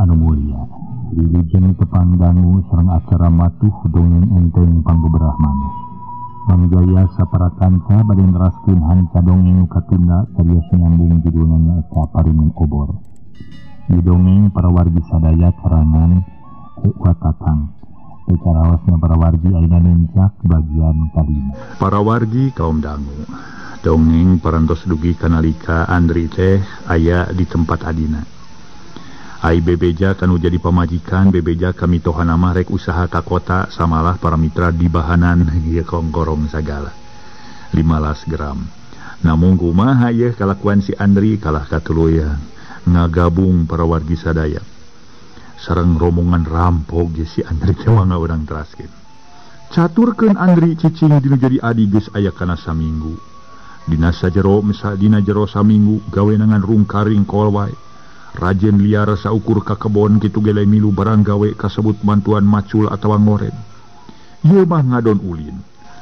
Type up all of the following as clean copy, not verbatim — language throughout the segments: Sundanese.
anu mulia. Wilujeng tepang dangu sareng acara matuh dongeng enteng pangbeberah maneh. Mangjaya sapara kanca bade neraskeun hanca dongeng katunda cariyos nyambung judulna nyaeta Paringan Obor. Di dongeng para wargi sadaya karangan Watatang. Caraosna para wargi ayeuna nuncak bagian kalima. Para wargi kaum dangu. Dongeng parantos dugi kanalika Andri teh aya di tempat adina. Ai bebeja kanu jadi pamajikan bebeja kami tohana mah rek usaha ka kota samalah para mitra di bahanan ieu kongkorong sagala 15 gram. Namun kumaha ieu kalakuan si Andri kalah katuluyan ngagabung para wargi sadaya sareng rombongan rampok ge si Andri teh wanga urang teraskeun. Caturkeun Andri cicing dina jadi adi geus aya kana saminggu. Dina sajero misal dina jero saminggu gawe nangan rungkaring kol wae. Rajen liar saukur ka kebon kitu ge lain milu barang gawe kasebut bantuan macul atawa ngoren. Ieu mah ngadon ulin.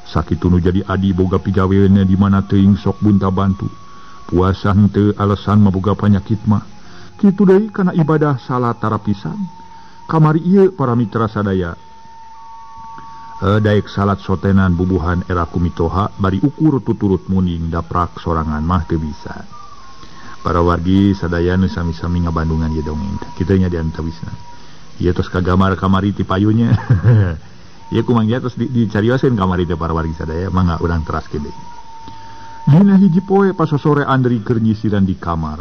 Sakitu nu jadi adi boga pigaweuna di mana teuing sok bunta bantu. Puasa henteu alesan maboga panyakit mah. Kitu deui kana ibadah salat tarapisan. Kamari ieu para mitra sadaya. Daek salat sotenan bubuhan era kumitoha bari ukur tuturut muning daprak sorangan mah teu bisa. Para wargi sadaya nu sami-sami ngabandungan ieu dongeng. Kitu nya diantawisna. Ieu tos kagamar kamari ti payunya. Ieu kumangnya tos dicarioskeun kamari teh para wargi sadaya mangga urang teraskeun deui. Dina hiji poe pasosore Andri keur nyisiran di kamar.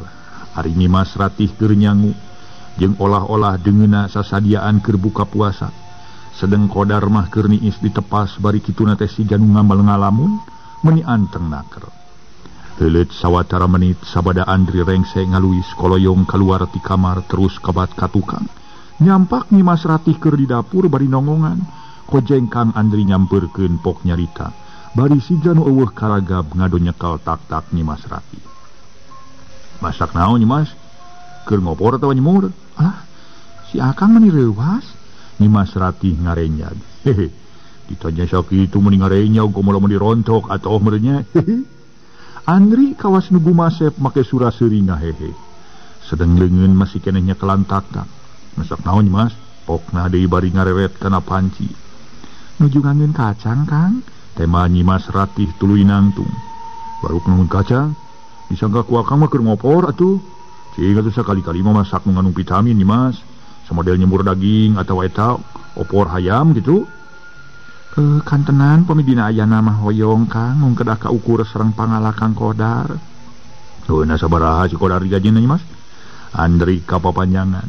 Ari Nimas ratih keur nyangu jeung olah-olah deungeuna sasadiaan keur buka puasa. Sedeng Kodar mah keur niis ditepas bari kituna teh si Janu ngambal ngalamun meuni anteng naker. Heuleut sawatara menit sabada Andri rengse ngaluis koloyong keluar ti kamar terus kabat ka tukang. Nyampak Nimas ratih keur di dapur bari nongongan. Kojengkang Andri nyampeurkeun pok nyarita. Bari si Janu eueuh karagab ngado nyekel tak-tak Nimas ratih. Masak naon Nimas? Keur ngopor atawa nyemur? Ah, si Akang meni reuwas. Nimas ratih ngarenyag. Hehe. Ditanya sakitu meni ngarenyag komo lamun dirontok atoh merenya. Hehe. Andri kawas nugu masep make surah seuring hehe. Sedeng leungeun masih keneh nyekelan tak-tak. Masak naon Mas? Pokna deui bari ngarewet kana panci. Nuju ngangeun kacang Kang. Tema Nimas ratih tuluy nangtung. Baru ngangeun kacang. Disangka ku Akang mah keur ngopor atuh. Cing atuh sakali-kali mah masak nu ngandung vitamin Nimas. Samodel nyemur daging atawa eta opor hayam gitu. Kantenan pamidina ayana mah hoyong Kang mung kedah kaukur sareng pangala Kang Kodar. Heuna sabaraha si Kodar digajina Mas? Andri kapapanjangan.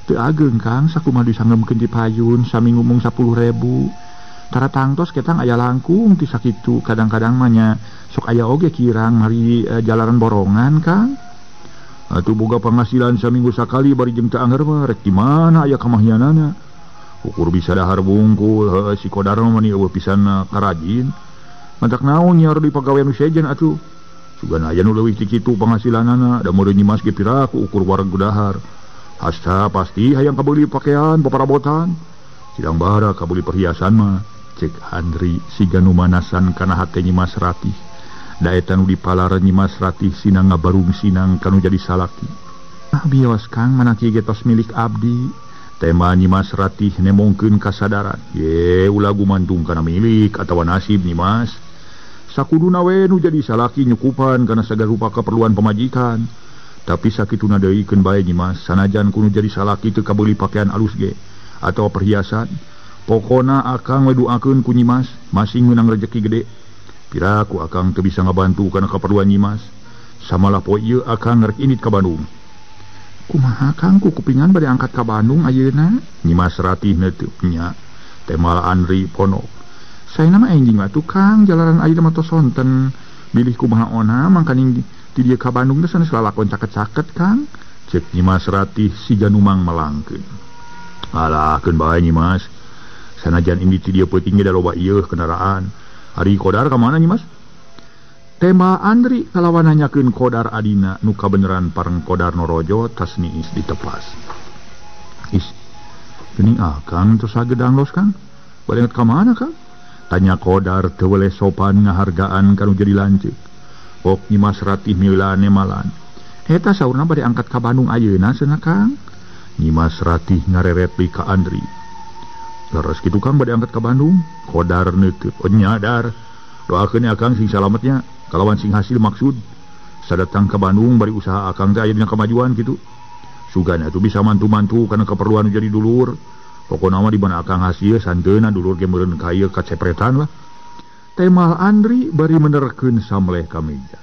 Teu ageung Kang sakumaha disanggeukeun ti payun saminggu mung 10.000. Tara tangtos ketang aya langkung ti sakitu kadang-kadang mah nya sok aya oge kirang hari jalaran borongan Kang. Atuh boga penghasilan saminggu sakali bari jeung teu anger mah rek di mana aya kamahyanana. Ukur bisa dahar bungkul si Kodar mah meni eueuh pisan karajin. Mantak naon nya di pagawean sejen atuh. Sugana aya nu leuwih ti kitu penghasilanana da meureun Nyimas ge piraku ukur wareg dahar. Hasta pasti hayang kabeuli pakaian paparabotan. Sidang bara kabeuli perhiasan mah cek Andri siga nu manasan kana hate Nyimas ratih. Da eta nu dipalareun Nyimas ratih sinang ngabarung sinang kanu jadi salaki. Ah bios Kang manaki ge tos milik abdi. Tema Nimas ratih nemongkeun kasadaran. Ye ulah gumantung kana milik atawa nasib Nimas. Sakuduna we nu jadi salaki nyukupan kana sagala rupa keperluan pamajikan. Tapi sakituna deuykeun bae Nimas sanajan kudu jadi salaki teu kabeuli pakaian alus ge atawa perhiasan. Pokona Akang we duakeun ku Nyimas masing meunang rejeki gede. Piraku Akang teu bisa ngabantu kana keperluan Nyimas. Samalah poe ieu Akang rek indit ka Bandung. Kumaha Kang ku kupingan bade angkat ka Bandung ayeuna? Nyimas ratih neuteuk nya. Temal Andri ponok. Saena mah enjing atuh Kang, jalaran ayeuna mah tos sonten. Bilih kumaha ona mangkaning ti dieu ka Bandung teh sanes lalakon caket-caket Kang. Cek Nyimas ratih si Janumang melangkeun. Alah keun bae Nyimas. Sanajan indi ti dieu peuting ge da loba ieu kendaraan. Ari Kodar ka mana Nyimas? Tema Andri kalawan nanyakeun Kodar adina nu kabeneran pareng Kodar norojo tas niis ditepas. Is, geuning Akang terus sagedang los Kang? Barenget ka mana Kang? Tanya Kodar teu weleh sopan ngahargaan kanu jadi lanceuk. Pok Nyimas ratih milane malan. Eta saurna bade angkat ka Bandung ayeuna cenah Kang. Nyimas Ratih ngareret deui ka Andri. Leres kitu Kang bade angkat ka Bandung, Qodar neuteut. Oh nyadar. Doakeun akang sing salametnya, kalawan sing hasil maksud. Sadatang ka Bandung bari usaha akang teh aya dina kamajuan kitu. Sugana tuh bisa mantu-mantu kana keperluan jadi dulur. Pokona mah di mana akang hasil santeuna dulur ge meureun ka ieu kacepretan lah. Temal Andri bari menerkeun samleh ka meja.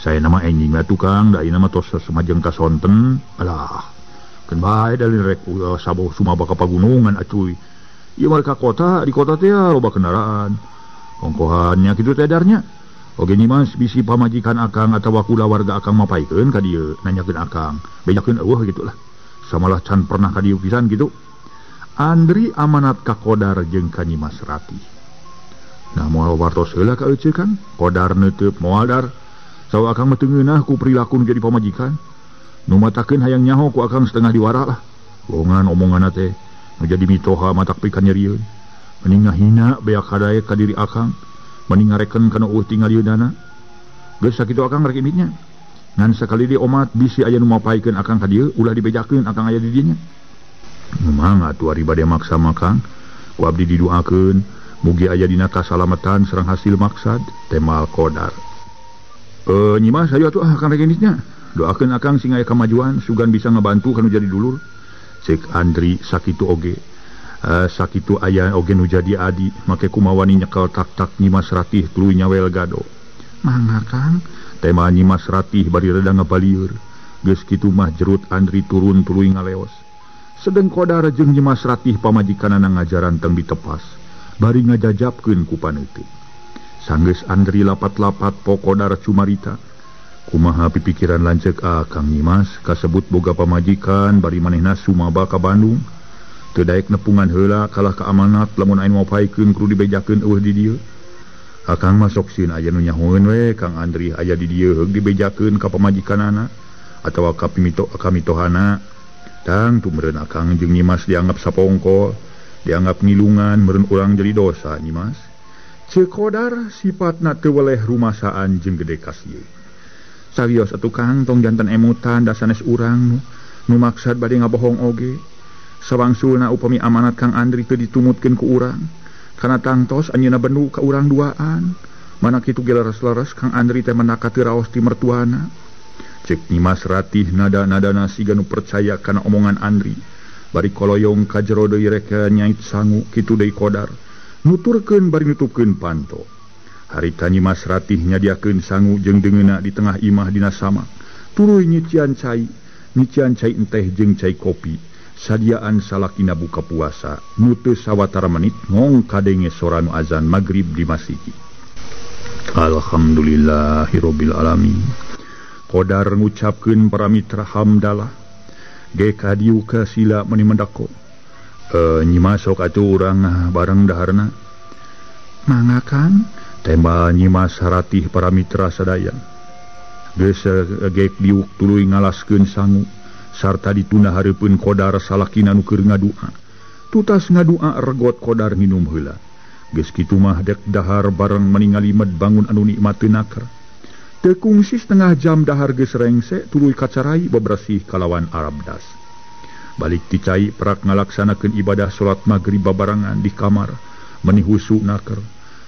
Saya nama enjing lah tukang, da nama tos semajeng kasonten. Alah, kan bae dalin rek saboh sumaba ka pagunungan acuy. Ieu mah ka kota, di kota teh loba kendaraan. Ongkohannya kitu teh edarnya. Oge Nyimas bisi pamajikan akang atawa kula warga akang mapaikeun ka dieu, nanyakeun akang, bejakeun eueuh kitu lah. Samalah can pernah ka dieu pisan kitu. Andri amanat ka Qodar jeung ka Nyimas Ratih. Nah moal wartos heula ka euceuk kan, Qodar neuteut moal dar. Sawa akang mah teu ngeunah ku perilaku nu jadi pamajikan. Nu matakeun hayang nyaho ku akang setengah diwara lah. Bongan omonganna teh nu jadi mitoha matak pikan nyerieun. Mending ngahina beak hadae ka diri akang, mending ngarekeun kana eueuh tinggal yeudana. Geus sakitu akang rek imitnya. Ngan sakali di omat bisi aya nu mapaikeun akang ka dieu, ulah dibejakeun akang aya di dieu nya. Mangga atuh ari bade maksa makang, ku abdi didoakeun mugi aya dina kasalamatan sareng hasil maksad. Temal Qodar. Nyimas ayo atuh akang rek imitnya. Doakeun akang sing aya kamajuan sugan bisa ngabantu kanu jadi dulur. Cek Andri sakitu oge. Sakitu aya oge nu jadi adi, make kumawani nyekel tak-tak Nyimas Ratih tuluy nyawel gado. Mangga Kang. Tema Nyimas Ratih bari rada ngabalieur. Geus kitu mah jerut Andri turun tuluy ngaleos. Sedeng Qodar jeung Nyimas Ratih pamajikanana ngajaran teng ditepas, bari ngajajabkeun ku paneuteut. Sanggeus Andri lapat-lapat po Qodar cumarita. Kumaha pipikiran lanceuk Kang Nyimas kasebut boga pamajikan bari manehna sumaba ka Bandung. Teu daek nepungan heula kalah ka amanat lamun aing mapaikeun kudu dibejakeun eueuh di dieu. Akang mah sok sieun aya nu nyahoeun we Kang Andri aya di dieu heug dibejakeun ka pamajikanana atawa ka mitohana. Tang tumeureun akang jeung Nyimas dianggap sapongkol, dianggap ngilungan meureun urang jadi dosa Nyimas. Ceuk Qodar sifatna teu weleh rumasaan jeung gede kasieun. Sawios atuh Kang tong janten emutan da sanes urang nu maksad bade ngabohong oge. Sawangsulna upami amanat Kang Andri teu ditumutkeun ku urang, kana tangtos anjeunna bendu ka urang duaan. Mana kitu ge leres-leres Kang Andri teh menaka teu raos ti mertuana. Cek Nyimas Ratih nada-nadana siga nu percaya kana omongan Andri. Bari koloyong ka jero deui rek nyait sangu kitu deui Qodar. Nuturkeun bari nutupkeun panto. Harita Nyimas Ratih nyadiakeun sangu jeung deungeuna di tengah imah dina samak. Tuluy nyician cai teh jeung cai kopi. Sadiaan salakina buka puasa. Nu teu sawatara menit ngong kadenge sora nu azan magrib di masjid. Alhamdulillahirabbil alamin. Qodar ngucapkeun para mitra hamdalah. Ge kadiu ka sila meuni mendako. Nyimas sok atuh urang bareng daharna. Mangga Kang. Tembal Nyimas Ratih para mitra sadaya. Geus ge diuk tuluy ngalaskeun sangu sarta ditunda hareupeun Qodar salakina nu keur ngadua. Tutas ngadua regot Qodar nginum heula. Geus kitu mah dek dahar bareng meningali med bangun anu nikmat teu naker. Teu kungsi setengah jam dahar geus rengse tuluy kacarai bebersih kalawan arabdas. Balik ti cai perak ngalaksanakeun ibadah salat magrib babarangan di kamar meuni husu naker.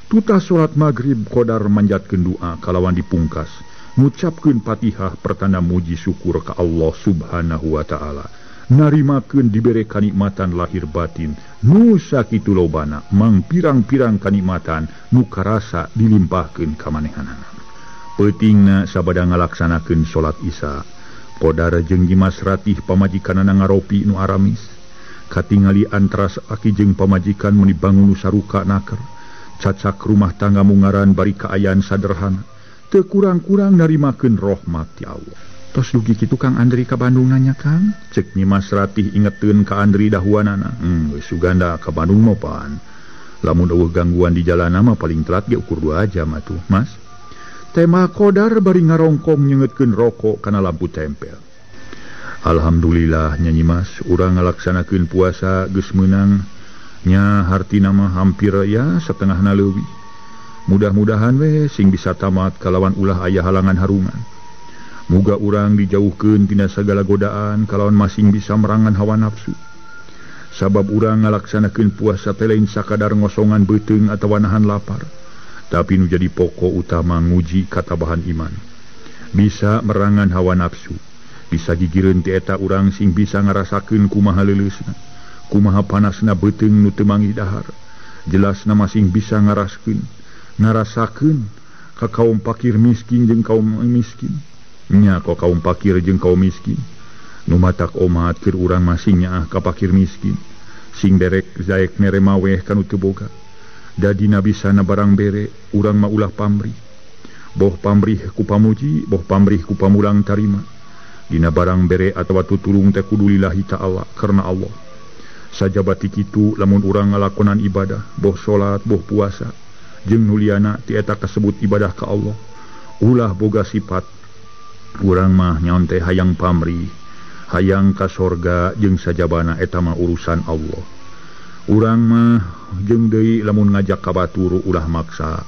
Tutas salat magrib Qodar manjatkeun doa kalawan dipungkas ngucapkeun Fatihah pertanda muji syukur ka Allah Subhanahu wa taala. Narimakeun dibere kanikmatan lahir batin nu sakitu lobana mang pirang-pirang kanikmatan nu karasa dilimpahkeun ka manehanana. Peutingna sabada ngalaksanakeun salat Isya, Qodar jeung Nyimas Ratih pamajikanana ngaropi nu aramis. Katingali antara aki jeung pamajikan meuni bangun nu saruka naker. Cacak rumah tangga mungaran bari kaayaan saderhana. Teu kurang-kurang narimakeun rahmat ti Allah. Tos dugi kitu Kang Andri ka Bandung nanya Kang. Cek Nyimas Ratih ingeteun ka Andri dahuanana. Geus suganda ka Bandung mah pan. Lamun eueuh gangguan di jalanna mah paling telat ge ukur 2 jam atuh, Mas. Tema Qodar bari ngarongkong nyengetkeun rokok kana lampu tempel. Alhamdulillah nya Nyimas, urang ngalaksanakeun puasa geus meunang nya hartina mah hampir ya setengahna leuwih. Mudah-mudahan we sing bisa tamat kalawan ulah aya halangan harungan. Muga urang dijauhkeun tina sagala godaan kalawan masing bisa merangan hawa nafsu. Sabab urang ngalaksanakeun puasa teh lain sakadar ngosongan beuteung atawa nahan lapar, tapi nu jadi pokok utama nguji katabahan iman. Bisa merangan hawa nafsu, bisa gigireun ti eta urang sing bisa ngarasakeun kumaha leuleusna, kumaha panasna beuteung nu teu manggih dahar. Jelasna masing bisa ngarasakeun ka kaum fakir miskin jeung kaum miskin. Nya ko kaum fakir jeung kaum miskin nu matak omat keur urang masing nyaah ka fakir miskin sing derek zaek mere maweh kanu teu boga. Dadina bisana barang bere urang mah ulah pamrih. Boh pamrih ku pamuji, boh pamrih ku pamulang tarima. Dina barang bere atawa tutulung teh kudu lillahi ta'ala karena Allah. Sajabati kitu lamun urang ngalakonan ibadah, boh salat, boh puasa, jeung nu liana ti eta kasebut ibadah ka Allah, ulah boga sifat urang mah nyaon teh hayang pamrih, hayang ka sorga jeung sajabana eta mah urusan Allah. Urang mah jeung deui lamun ngajak ka batur ulah maksa.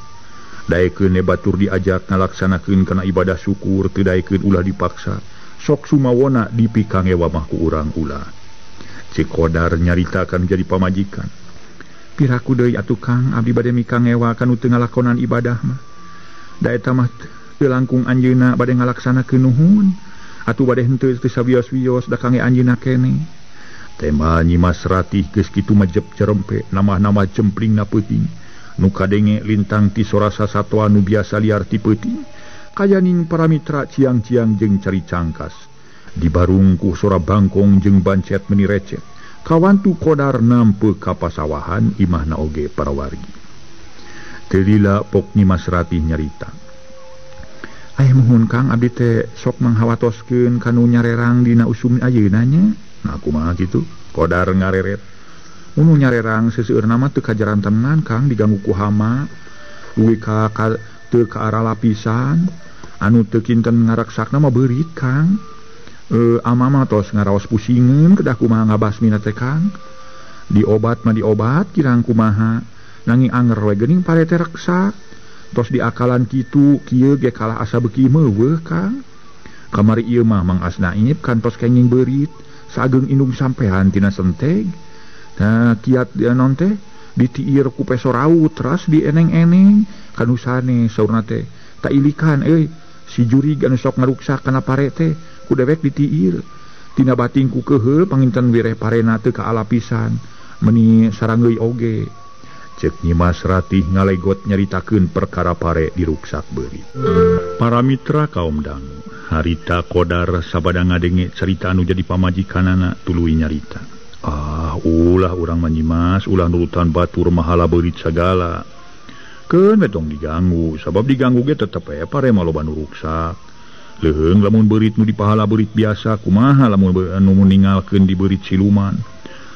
Daekeun batur diajak ngalaksanakeun kana ibadah syukur, teu daekeun ulah dipaksa. Sok sumawona dipikangewa mah ku urang ulah. Cik Qodar nyaritakan jadi pamajikan. Piraku deui atuh Kang abdi bade mikangewa kanu teu ngalakonan ibadah mah. Da eta mah teu langkung anjeunna bade ngalaksanakeun nuhun, atuh bade henteu teu sawios-wios da kange anjeunna keneh. Tema Nyi Mas Ratih geus kitu majep cerempe, nama-nama cemplingna peuting, nu kadenge lintang ti sorasa satwa nu biasa liar ti peuting, kayaning para mitra ciang-ciang jeung cari cangkas. Dibarung ku sora bangkong jeung bancet meni recet, kawantu Qodar nampe ka pasawahan imahna oge para wargi. Teu lila pok Nyi Mas Ratih nyarita. Aya muhun Kang abdi teh sok manghawatoskeun kanu nyarerang dina usum ayeuna nya. Nah kumaha kitu? Qodar ngareret. Unu nyarerang seseueurna mah teu kajaran tenan Kang, diganggu ku hama, uwi ka teu ka arah lapisan, anu teu kinten ngaraksakna mah beurit Kang. Ama mah tos ngaraos pusingeun kedah kumaha ngabasmina teh Kang. Diobat mah diobat kirang kumaha, nanging anger we geuning parete reksak. Tos diakalan kitu kieu ge kalah asa beuki meuweuh Kang. Kamari ieu mah Mang Asnaip kantos kenging beurit sageung indung sampean tina senteg. Nah kiat dia non teh ditiir ku peso raut teras dieneng-eneng kanu sane saurna teh tak ilikan si jurig anu sok ngaruksak kana pare teh ku dewek ditiir tina bating ku keheul panginten wireh parena teu ka alapisan meni sarangeui oge. Cek Nyi Mas Ratih ngalegot nyaritakeun perkara pare diruksak beurit. Para mitra kaum dangu, harita Qodar sabada ngadenge cerita anu jadi pamajikanana tuluy nyarita. Ulah urang manyimas, ulah nurutan batur mahala beurit sagala. Keun betong diganggu, sabab diganggu ge tetep pare mah loba nu ruksak. Leuheung lamun beurit nu dipahala beurit biasa, kumaha lamun anu ninggalkeun di beurit siluman.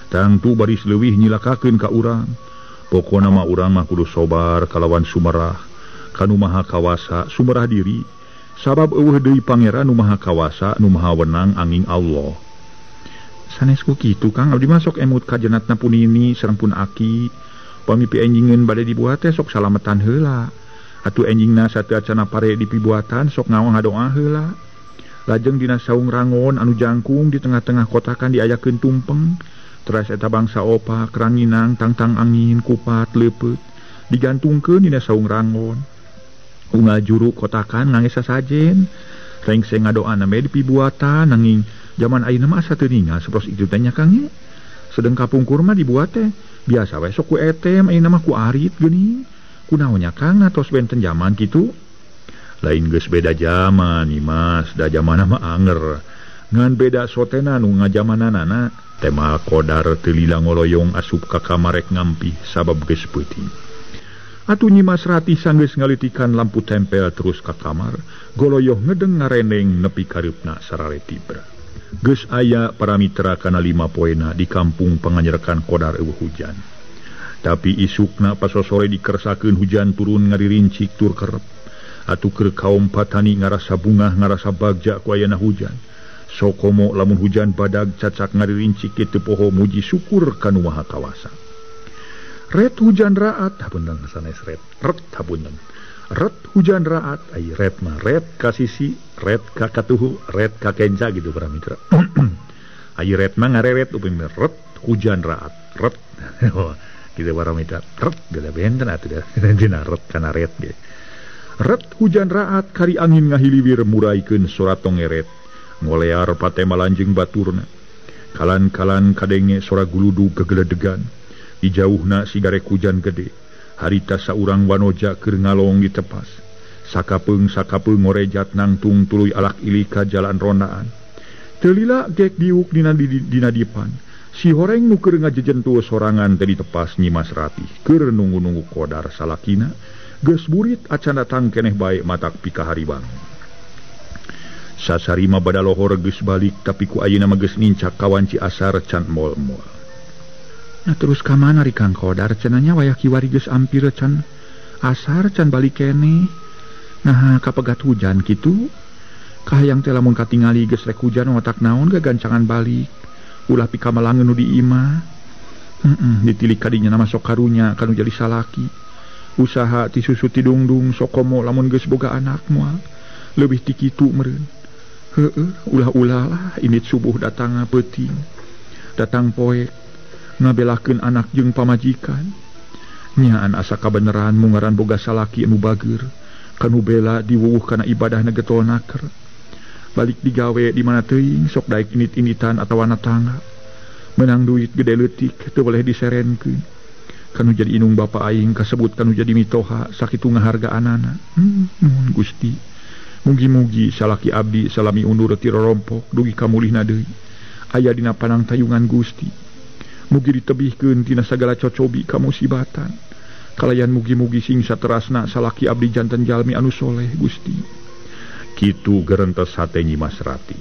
Tangtu baris leuwih nyilakakeun ka urang. Pokona mah urang mah kudu sobar kalawan sumerah kanu maha kawasa, sumerah diri. Sabab eueuh deui pangeran nu maha kawasa, nu maha wenang angin Allah. Sanes ku kitu Kang abdi masok emut ka jenatna punini sareng pun aki. Pamimpi enjingeun bade dibuat teh sok salametan heula. Atuh enjingna sateu acana pare dipibuatan sok ngawang ngadoa heula. Lajeng dina saung rangon anu jangkung di tengah-tengah kotakan diayakeun tumpeng. Teras eta bangsa opak, ranginang, tangtang angin, kupat, leupet digantungkeun dina saung rangon. Unggal juru kotakan ngangge sasajen. Rengseng ngadoana me dipibuatan nanging zaman ayeuna mah asa teu ningal sapros itu teh nya Kang ye. Sedeng kapungkur mah dibuat teh biasa we sok ku etem ayeuna mah ku arit geuning. Kunaon nya Kang tos benten zaman kitu? Lain geus beda zaman Nyi Mas, da zamanna mah anger. Ngan beda sotena nu ngajamananana. Tema Qodar teu lila ngoloyong asup ka kamarek ngampi sabab geus peuting. Atuh Nyi Mas Ratih sanggeus ngalitikan lampu tempel terus ka kamar, goloyoh ngedeng ngareneng nepi kareupna sarare tibra. Geus aya para mitra kana 5 poena di kampung panganyerkan Qodar eueuh hujan. Tapi isukna pasosore dikersakeun hujan turun ngaririncik tur kerep. Atuh keur kaum patani ngarasa bungah ngarasa bagja ku ayana hujan. Sokomo lamun hujan badag cacak ngaririncik kitu poho muji syukur kanu maha kawasa. Ret hujan raat hapunten sanes ret hapunten. ret hujan raat ai ret mah ret ka sisi ret ka katuhu ret ka kenca gitu para mitra ai ret mah ngareret upami ret hujan raat ret gitu para mitra ret geus benten atuh dina ret kana ret ge ret hujan raat kari angin ngahiliwir muraikeun sora tongeret ngolear pate malanjeng baturna kalan-kalan kadenge sora guludu gegeledegan di jauhna sigarek hujan gede harita saurang wanoja keur ngalong di tepas sakapeung ngorejat nangtung tuluy alak ilika jalan rondaan teu lila gek diuk dina dipan si horeng nu keur ngajejentuh sorangan teh di tepas Nyimas Ratih keur nunggu-nunggu kodar salakina geus burit acan datang keneh bae matak pikaharibang sasarima bada lohor geus balik tapi ku ayeuna mah geus nincak kawanci asar can moal-moal. Nah terus kamana ri Kang Kodar cenanya wayah kiwari geus ampir can asar can balik keneh. Nah kapegat hujan kitu kahayang teh lamun katingali geus rek hujan otak naon gagancangan balik ulah pikamalangeun nu di imah. Ditilik kadinya nama sok karunya kanu jadi salaki. Usaha ti susu ti dungdung sok komo lamun geus boga anak moal leuwih ti kitu meureun. Ulah-ulah lah init subuh datang peuting. Datang poek ngabelakeun anak jeung pamajikan nyaan asa kabeneran mungaran boga salaki anu bageur kanu bela diwuwuh kana ibadahna getolnaker balik digawe di mana teuing sok daek init-initan atawana tangga menang duit gede leutik teu boleh diserenkeun kanu jadi inung bapa aing kasebut kanu jadi mitoha sakitu ngahargaanana nuhun Gusti mugi-mugi salaki abdi salami undur ti rorompok dugi kamulihna deui aya dina panang tayungan Gusti mugi ditebihkeun tina sagala cocobi kamusibatan kalayan mugi-mugi sing saterasna salaki abdi janten jalmi anu soleh Gusti kitu gerentes hate Nyimas Ratih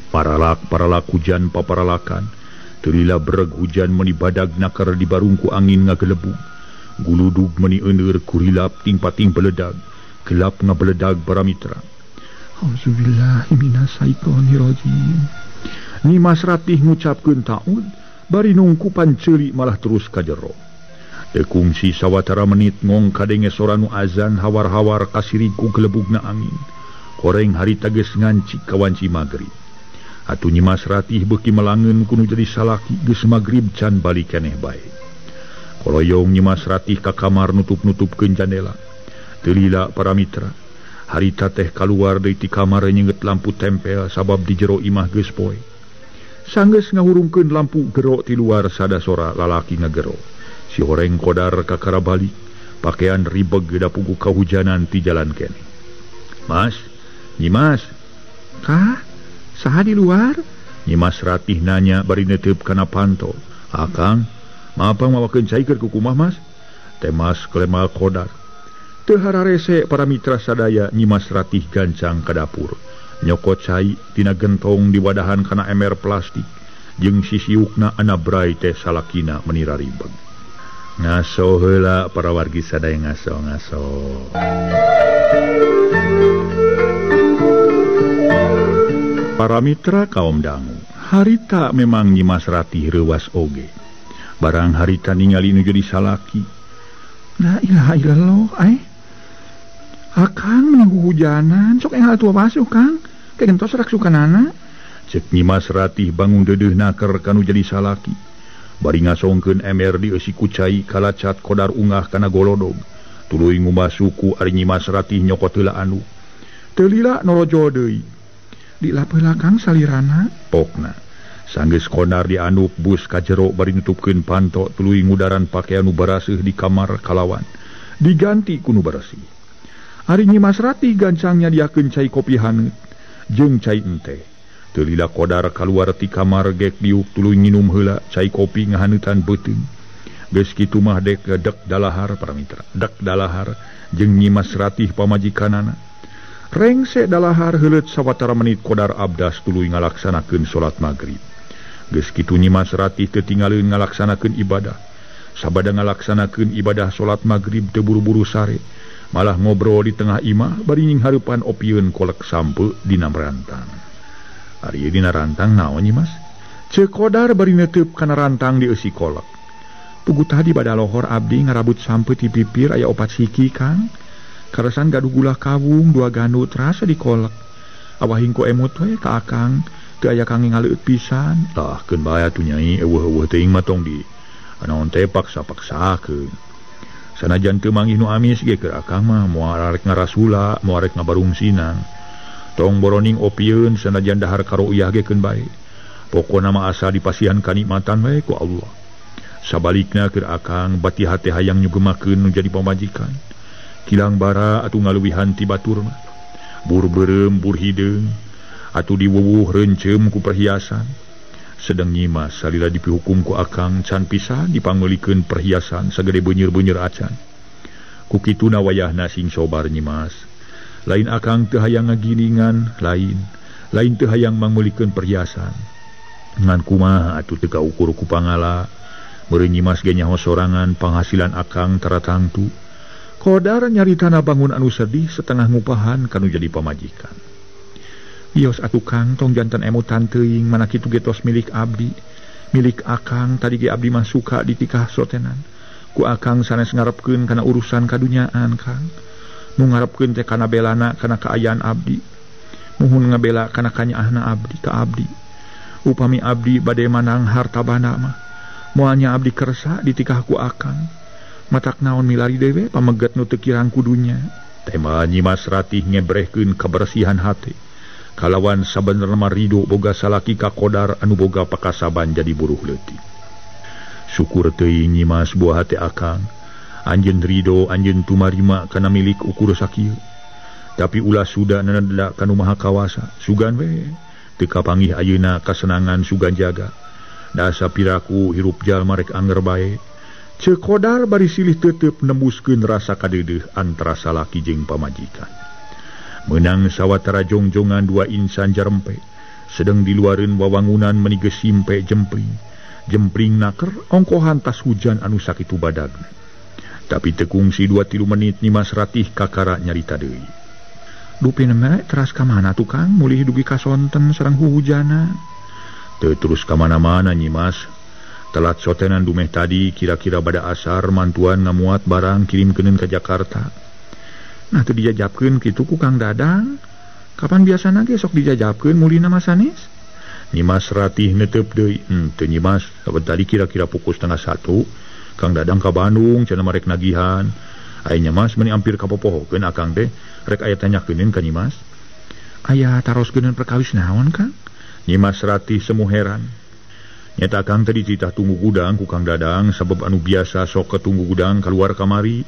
paralak hujan paparalakan teu lila bereg hujan meuni badag nakar di barungku angin ngagelebung guludug meuni euneur kurilap ting-pating beledag gelap ngabeledag para mitra auzubillahi minasyaitonirrajim Nyimas Ratih ngucapkeun taud bari nungkupan ceuli malah terus ka jero teu kungsi sawatara menit ngong kadenge sora nu azan hawar-hawar kasiriku gelebugna angin horeng harita geus ngancik kawanci magrib atuh Nyimas Ratih beuki melangeun kudu jadi salaki geus magrib can balik keneh bae koloyong Nyimas Ratih ka kamar nutup-nutupkeun jandela teu lila para mitra harita teh kaluar deui ti kamar nyeungeut lampu tempel sabab di jero imah geus poe sanggeus ngahurungkeun lampu gero ti luar sada sora lalaki ngagero si horeng Kodar kakara balik pakaian ribeg dapugu kahujanan ti jalan keneh Mas Nyimas kah saha di luar Nyimas Ratih nanya bari neuteup kana panto akang mapang mawakeun cai keur ku kumaha Mas teh Mas klemal Kodar teu hararese para mitra sadaya Nyimas Ratih gancang ka dapur nyokot cai tina gentong di wadahan kana ember plastik jeung sisiukna anabrai teh salakina menira ribeg ngaso heula para wargi sadaya ngaso para mitra kaum dangu harita memang Nyimas Ratih reuwas oge barang harita ningali nu jadi salaki la ilaha illallah akang menunggu hujanan sok enggal tua masuk Kang kegentos rak sukanana cek Nyimas Ratih bangun deudeuh naker kanu jadi salaki bari ngasongkeun ember di eusi kucai kalacat Kodar ungah kana golodog tuluy ngubah suku ari Nyimas Ratih nyokot heula anu teu lila norojo deui di lapeuh Kang salirana pokna sanggeus Kodar dianup bus ka jero bari nutupkeun panto tuluy ngudaran pakaian nu baraseuh di kamar kalawan diganti ku nu bersih hari Nyimas Ratih gancangnya diakeun cai kopi haneut jeung cai ente teu lila Kodar kaluar ti kamar gek diuk tuluy nginum heula cai kopi ngahaneutan beuteung geus kitu mah dek dalahar para mitra dek dalahar jeung Nyimas Ratih pamajikanana rengse dalahar heuleut sawatara menit Kodar abdas tuluy ngalaksanakeun salat magrib geus kitu Nyimas Ratih teu tinggalieun ngalaksanakeun ibadah sabada ngalaksanakeun ibadah salat magrib teu buru-buru sare malah ngobrol di tengah imah bari nying hareupan opieun kolek sampe dina rantang ari dina rantang naon Nyimas ceuk Kodar bari neuteup kana rantang di eusi kolek pugu tadi bada lohor abdi ngarabut sampe ti pipir aya 4 siki Kang Karasan gaduh gula kawung 2 ganut rasa dikolek. Awahing ku emut we ka akang teu aya kang ngaleut pisan. Tah keun bae atuh nyai eueuh-eueuh teuing mah tong di anaon teh paksa-paksakeun. Sanajan teu manggih nu amis ge keur akang mah moal arek ngarasula, moal arek ngabarung sinang. Tong boroning opieun sanajan dahar karo uyah ge keun bae. Pokona mah asa dipasihan kanikmatan we ku Allah. Sabalikna keur akang bati hate hayang nyugemakeun nu jadi pamajikan. Kilang bara atuh ngaluwihan ti batur mah. Bur beureum bur hideung atuh diwuwuh reuncem ku perhiasan. Sedang Nyimas salila dipihukum ku akang can pisan dipangeulikeun perhiasan sagede beunyeur-beunyeur acan. Ku kituna wayahna sing sobar Nyimas. Lain akang teu hayang ngagilingan, lain teu hayang mangeulikeun perhiasan. Ngan kumaha atuh teu kaukur ku pangala. Meureun Nyimas ge nyaho sorangan penghasilan akang taratangtu. Kodar nyaritana bangun anu sedih setengah ngupahan kanu jadi pamajikan. Bios atuh Kang tong janten emutan teuing mana kitu ge tos milik abdi. Milik akang tadi ge abdi mah suka ditikah sotenan. Ku akang sanes ngarepkeun kana urusan kadunyaan Kang. Nu ngarepkeun teh kana belana kana kaayaan abdi. Muhun ngabela kana kanyaahna abdi ka abdi. Upami abdi bade manang harta banda mah moalnya abdi kersa ditikah ku akang. Matak naon milari dewe pameget nu teu kirang kudunya. Tema Nyimas Ratih ngebrehkeun kebersihan hati. Kalawan sabenerna mah ridho boga salaki ka Qodar anu boga pakasaban jadi buruh leutik. Syukur teuing Nyimas buah hati akang. Anjeun ridho anjeun tumarima kana milik ukur sakieu. Tapi ulah suda naneda kanu Maha Kawasa. Sugan we teu kapanggih ayeuna kasenangan sugan jaga. Da sapiraku hirup jalma rek anger bae. Ceuk Qodar bari silih teuteup nembuskeun rasa kadeudeuh antara salaki jeung pamajikan. Meunang sawatara jongjongan 2 insan jarempe sedang di luareun wawangunan menigeus simpe jempring. Jempring naker ongkohan tas hujan anu sakitu badagna. Tapi teu kungsi 2-3 menit Nyimas Ratih kakara nyarita deui. Dupi nemere teras ka mana tuh Kang mulih dugi ka sonten sareng huhujana. Teu terus ka mana-mana Nyimas. Telat sotenan dumeh tadi kira-kira bada asar mantuan ngamuat barang kirimkeun ka Jakarta. Nah teu dijajabkeun kitu ku Kang Dadang. Kapan biasana ge sok dijajabkeun mulina mah sanes? Nyimas Ratih netep deui. Teu Nyimas, saben tadi kira-kira pukul 12:30 Kang Dadang ka Bandung cenah marek nagihan. Aya Nyimas meuni ampir kapopohokeun akang teh rek aya tanyakeun ka Nyimas. Aya taroskeun perkawis naon Kang? Nyimas Ratih semu heran. Nyata Kang tadi citah tunggu gudang ku Kang Dadang sabab anu biasa sok ketunggu gudang keluar kamari.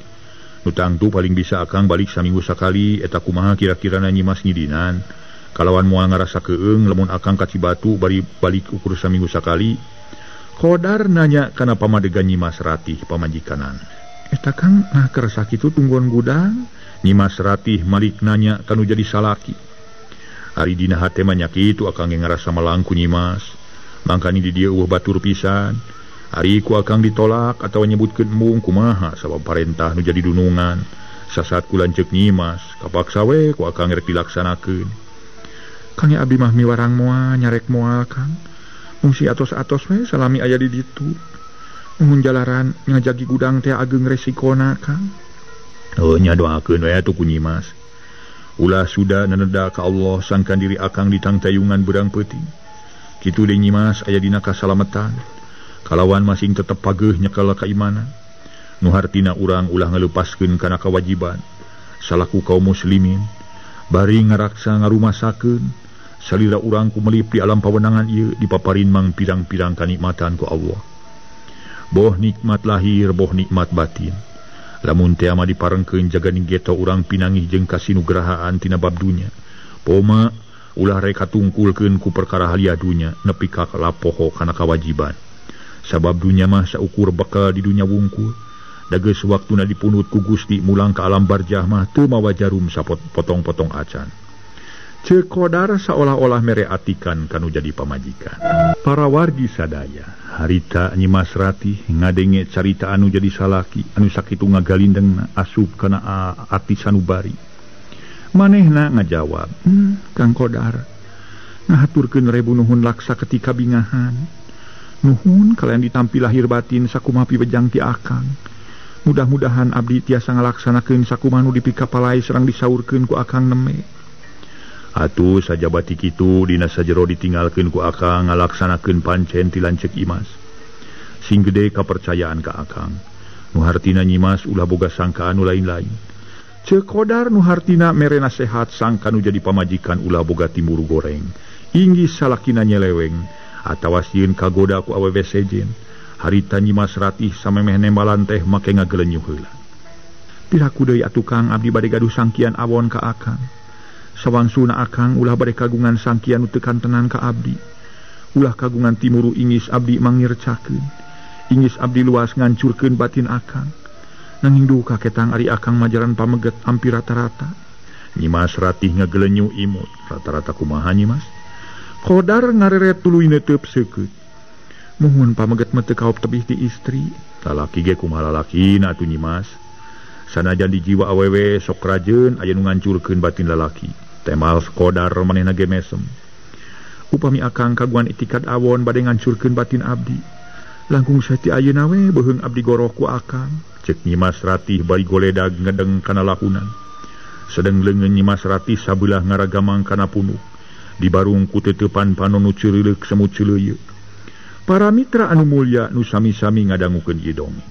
Nu tangtu paling bisa akang balik saminggu sakali eta kumaha kira-kirana Nyimas ngidinan. Kalawan moal ngarasa keung lamun akang ka Cibatu bari balik ukur saminggu sakali. Qodar nanya kana pamadegan Nyimas Ratih pamajikanan. Eta Kang nah keur sakitu tungguan gudang. Nyimas Ratih malik nanya kanu jadi salaki. Ari dina hate mah nya kitu akang ge ngarasa melangku Nyimas. Mangkani di dia batur pisan. Ari ku akang ditolak atau nyebutkeun embung kumaha sabab parentah nu jadi dunungan. Sasaat ku lanceuk Nyimas, kapaksa we ku akang rek dilaksanakeun. Kang abdi mah miwarang moal nyarek moal Kang. Mungsi atos-atos we salami aya di ditu. Muhun jalaran ngajagi gudang teh ageng resikona Kang. Oh nya doakeun we atuh ku Nyimas. Ulah suda naneda ka Allah sangkan diri akang ditang tayungan berang peuting. Kitu deui Nyimas aya dina kasalametan. Kalawan masing tetep pageuh nyekel kaimanan. Nu hartina urang ulah ngaleupaskeun kana kewajiban salaku kaum muslimin. Bari ngaraksa ngarumasakeun salira urang kumelip di alam pawenangan ieu dipaparin mang pirang-pirang kanikmatan ku Allah. Boh nikmat lahir, boh nikmat batin. Lamun teh ama diparengkeun jaga ninggeto urang pinangih jeung kasinugrahaan tina bab dunya. Poma ulah rek katungkulkeun ku perkara halia dunya nepi ka lapoho kana kawajiban. Sabab dunya mah saukur bekal di dunya wungkul. Da geus waktuna dipunut ku Gusti mulang ka alam barjah mah teu mawa jarum sapotong-potong acan. Ceuk Qodar saolah-olah mere atikan kanu jadi pamajikan. Para wargi sadaya, harita Nyimas Ratih ngadenge carita anu jadi salaki anu sakitu ngagalindengna asup kana ati sanubari. Manehna ngajawab, Kang Qodar, ngahaturkeun rebu nuhun laksa ketika bingahan. Nuhun kalian ditampi lahir batin sakumaha pibejang ti akang. Mudah-mudahan abdi tiasa ngalaksanakeun sakumaha nu dipikapalai serang disaurkeun ku Akang Neme. Atuh sajabati kitu dina sajero ditinggalkeun ku Akang ngalaksanakeun pancen ti lanceuk Imas. Sing gede kapercayaan ka Akang. Nu hartina Nyimas ulah boga sangkaan nu lain-lain. Ceuk Qodar nu hartina mere nasehat sangka nu jadi pamajikan ulah boga timuru goreng. Inggis salakina nyeleweng atawa sieun kagoda ku awewe sejen. Harita Nyimas Ratih samemeh nembalan teh make ngagelenyuh heula. Piraku deui atuh Kang abdi bade gaduh sangkian awon ka Akang. Sawangsuna Akang ulah bade kagungan sangkian nu teu kantenan ka abdi. Ulah kagungan timuru inggis abdi mangircakeun. Inggis abdi luas ngancurkeun batin Akang. Nanging duh kaketang ari Akang majaran pameget hampir rata-rata. Nyimas Ratih ngagelenyuh imut. Rata-rata kumaha Nyimas? Qodar ngareret tuluy neuteub seukeut. Muhun pameget mete kaop tebih ti istri. Lalaki ge kumaha lalakina atuh Nyimas. Sanajan di jiwa awewe sok rajeun aya nu ngancurkeun batin lalaki. Temal Qodar manehna ge mesem. Upami Akang kagungan itikad awon bade ngancurkeun batin abdi. Langkung saeuti ayeuna we beuheung abdi goroh ku Akang. Ceuk Nyimas Ratih bari goledag ngedeng kana lakunan. Sedeng leungeun Nyimas Ratih sabeulah ngaragamang kana punuk. Dibarung ku teutepan panon nu ceureuleuh semut ceuleuyeuk. Para mitra anu mulya nu sami-sami ngadangukeun ieu dongeng.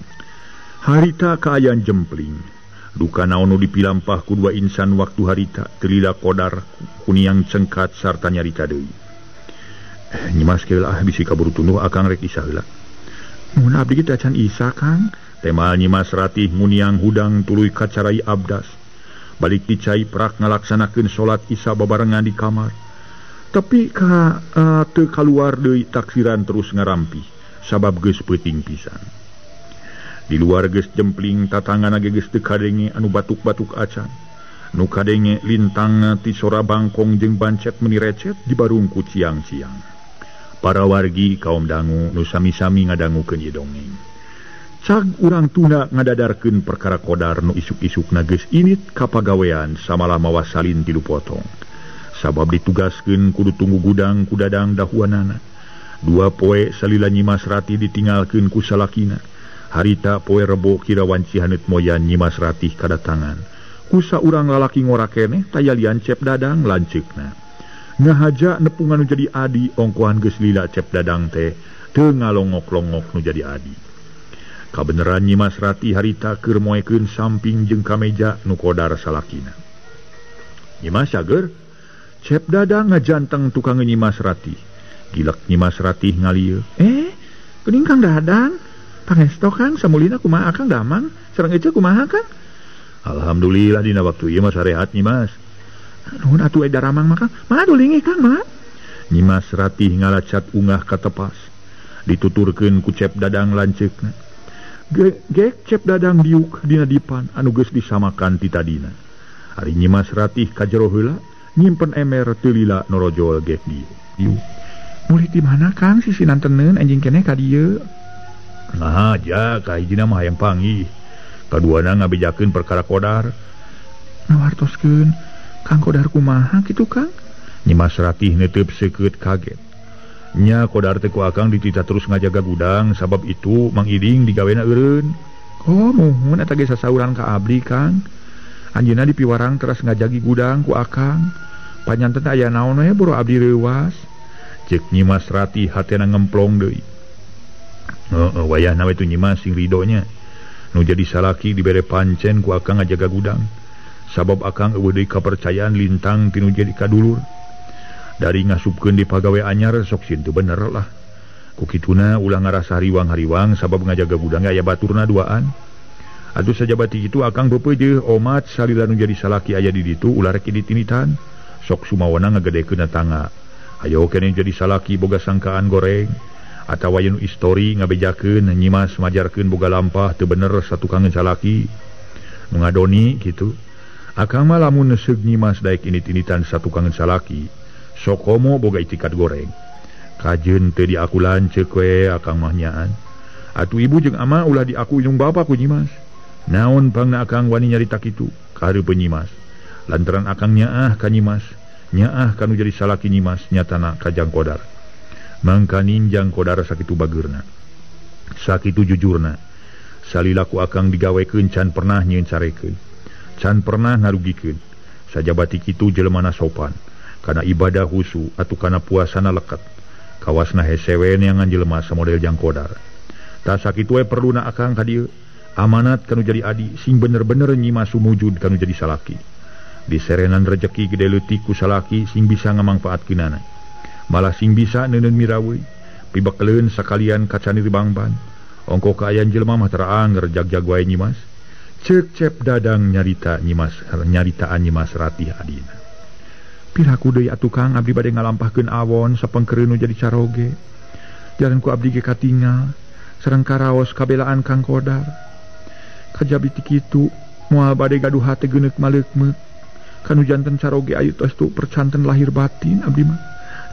Harita kaayaan jempling. Duka naon nu dipilampah ku dua insan waktu harita teu Qodar kuniang cengkat sarta nyarita deui. Nyimas keula bisi kaburu tunduh Akang rek isa heula. Mun abdi teh acan isa Kang. Temal Nyimas Ratih muniang hudang tuluy kacarai abdas. Balik dicai prak ngalaksanakeun salat isa babarengan di kamar. Tapi teu kaluar deui taksiran terus ngarampi sabab geus peuting pisan. Di luar geus jempling tatangana ge geus teu kadenge anu batuk-batuk acan. Nu kadenge lintang ti sora bangkong jeung bancet meuni recet dibarung ku ciang-ciang. Para wargi kaum dangu nu sami-sami ngadangukeun ieu dongeng. Cag urang tuna ngadadarkeun perkara Qodar nu isuk-isukna geus init kapagawean samalah mawa salin 3 potong. Sabab ditugaskeun kudu tunggu gudang ku dadang dahuanana. 2 poe salila Nyimas Ratih ditinggalkeun ku salakina. Harita poe Rebo kira wanci haneut moyan Nyimas Ratih kadatangan. Ku saurang lalaki ngora keneh tayalian Cep Dadang lanceukna. Ngahaja nepungan nu jadi adi ongkohan geus lila Cep Dadang teh teu ngalongok-longok nu jadi adi. Kabeneran Nyimas Ratih harita keur moekeun samping jeung kameja nu Qodar salakina. Nyimas cager Cep Dadang ngajanteng tukang Nyimas Ratih. Gilek Nyimas Ratih ngalieu. Geuning Kang Dadang. Pangesto Kang samulina kumaha Kang Damang? Sareng ece kumaha Kang? Alhamdulillah dina waktu ieu mah sarehat Nyimas. Nuhun atuh eda ramang mah Kang. Madu lingi Kang mah. Nyimas Ratih ngalacat ungah ka tepas. Dituturkeun ku Cep Dadang lanceukna. Gek Cep Dadang diuk dina dipan anu geus disamakan ti tadina. Ari Nyimas Ratih ka jero heula nyimpen emer teu lila norojol gek diu. Mulih di mana Kang si sinanteneun anjing keneh ka dieu? Nah aja ka hijina mah hayang panggih. Kaduana ngabejakeun perkara Qodar. Nawartoskeun Kang Qodar kumaha kitu Kang? Nyimas Ratih neuteub seukeut kaget. Nya Qodar teh ku Akang dititah terus ngajaga gudang sabab itu Mang Iding digawena eureun. Oh muhun eta ge sasauran ka abdi Kang. Anjeunna di piwarang teras ngajagi gudang ku Akang. Panyanten aya naon we boro abdi reuwas. Ceuk Nyimas Ratih hatena ngemplong deui. Wayahna we tu Nyimas sing ridonya. Nu jadi salaki dibere pancen ku Akang ngajaga gudang. Sabab Akang eueuh deui kapercayaan lintang tinu jadi kadulur. Dari ngasupkeun di pagawe anyar sok sin teu bener lah. Ku kituna ulah ngarasa hariwang-hariwang sabab ngajaga gudang aya baturna duaan. Atuh sajabati kitu Akang beupeujeuh omat salila nu jadi salaki aya di ditu ulah rek ditinitan. Sok sumawana ngagedekeun tangga. Ayo kene jadi salaki boga sangkaan goreng. Atawa yen istori ngabejakeun Nyimas majarkeun boga lampah teu bener satukangeun salaki. Nu ngadoni kitu. Akang mah lamun neuseuh Nyimas daek init-initan satukangeun salaki, sok komo boga itikat goreng. Kajeun teu diaku lanceuk we Akang mah nyaan. Atuh ibu jeung ama ulah diaku jeung bapa ku Nyimas. Naon pangna Akang wani nyarita kitu ka hareupeun Nyimas. Lantaran Akang nyaah ka Nyimas, nyaah kanu jadi salaki Nyimas nyatana ka Jang Qodar. Mangka ninjang Qodar sakitu bageurna, sakitu jujurna, Salilaku akang digawekeun can pernah nyieun carekeun, can pernah ngarugikeun. Sajabati kitu jelemana sopan, kana ibadah husu atuh kana puasana lekat. Kawasna hesewe neangan jelema samodel Jang Qodar. Tah sakitu we perluna akang ka dieu, amanat kanu jadi adi sing bener-bener nyimas sumujud kanu jadi salaki. Diserenan rejeki gede leutik ku salaki sing bisa ngamangpaatkeunana. Malah sing bisa neuneun miraweui, pibakeleun sakalian kacani ribangban. Ongko kaayan jelema mah teraang ngerjag-jag wae nyimas. Ceuk Cep Dadang nyaritaan nyimas Ratih adina. Piraku deui atuh Kang abdi bade ngalampahkeun awon sapengkereun nu jadi caroge. Jalan ku abdi ge katinggal sareng karaos kabelaan Kang Qodar. Kajabi ti kitu moal bade gaduh hate geuneuk maleukmeuk. Kanu janten caroge ayu tos tu percanten lahir batin abdi mah.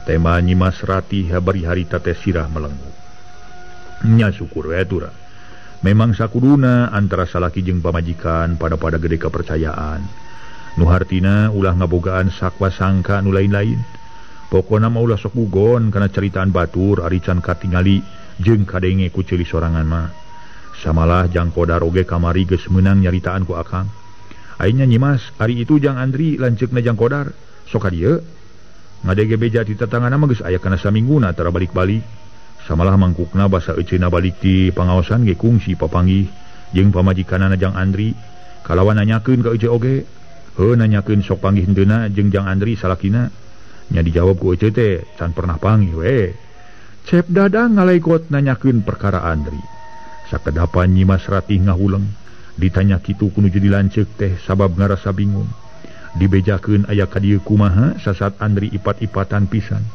Tema nyimas Ratih habari harita teh sirah melenggu. Nya syukur we tura. Memang sakuduna antara salaki jeung pamajikan pada gede kepercayaan. Nu hartina ulah ngabogaan sakwa sangka nu lain-lain. Pokona mah ulah sok bugon kana caritaan batur ari can katingali jeung kadenge ku ceuli sorangan mah. Samalah Jang Qodar oge kamari geus meunang nyaritaan ku akang. Ayeuna nyimas ari itu Jang Andri lanceukna Jang Qodar sok ka dieu. Ngadege beja di tetangana mah geus aya kana samingguna tara balik-balik. Samalah mangkukna basa euceuna balik ti pangaosan ge kungsi papanggih jeung pamajikanana Jang Andri kalawan nanyakeun ka euce oge. Heuh nanyakeun sok panggih henteuna jeung Jang Andri salakina. Nya dijawab ku euce teh can pernah panggih we. Cep Dadang ngalaikot nanyakeun perkara Andri. Sakedapan nyimas Ratih ngahuleng ditanya kitu kudu jadi lanceuk teh sabab ngarasa bingung. Dibejakeun aya ka dieu kumaha sasat Andri ipat-ipatan pisan.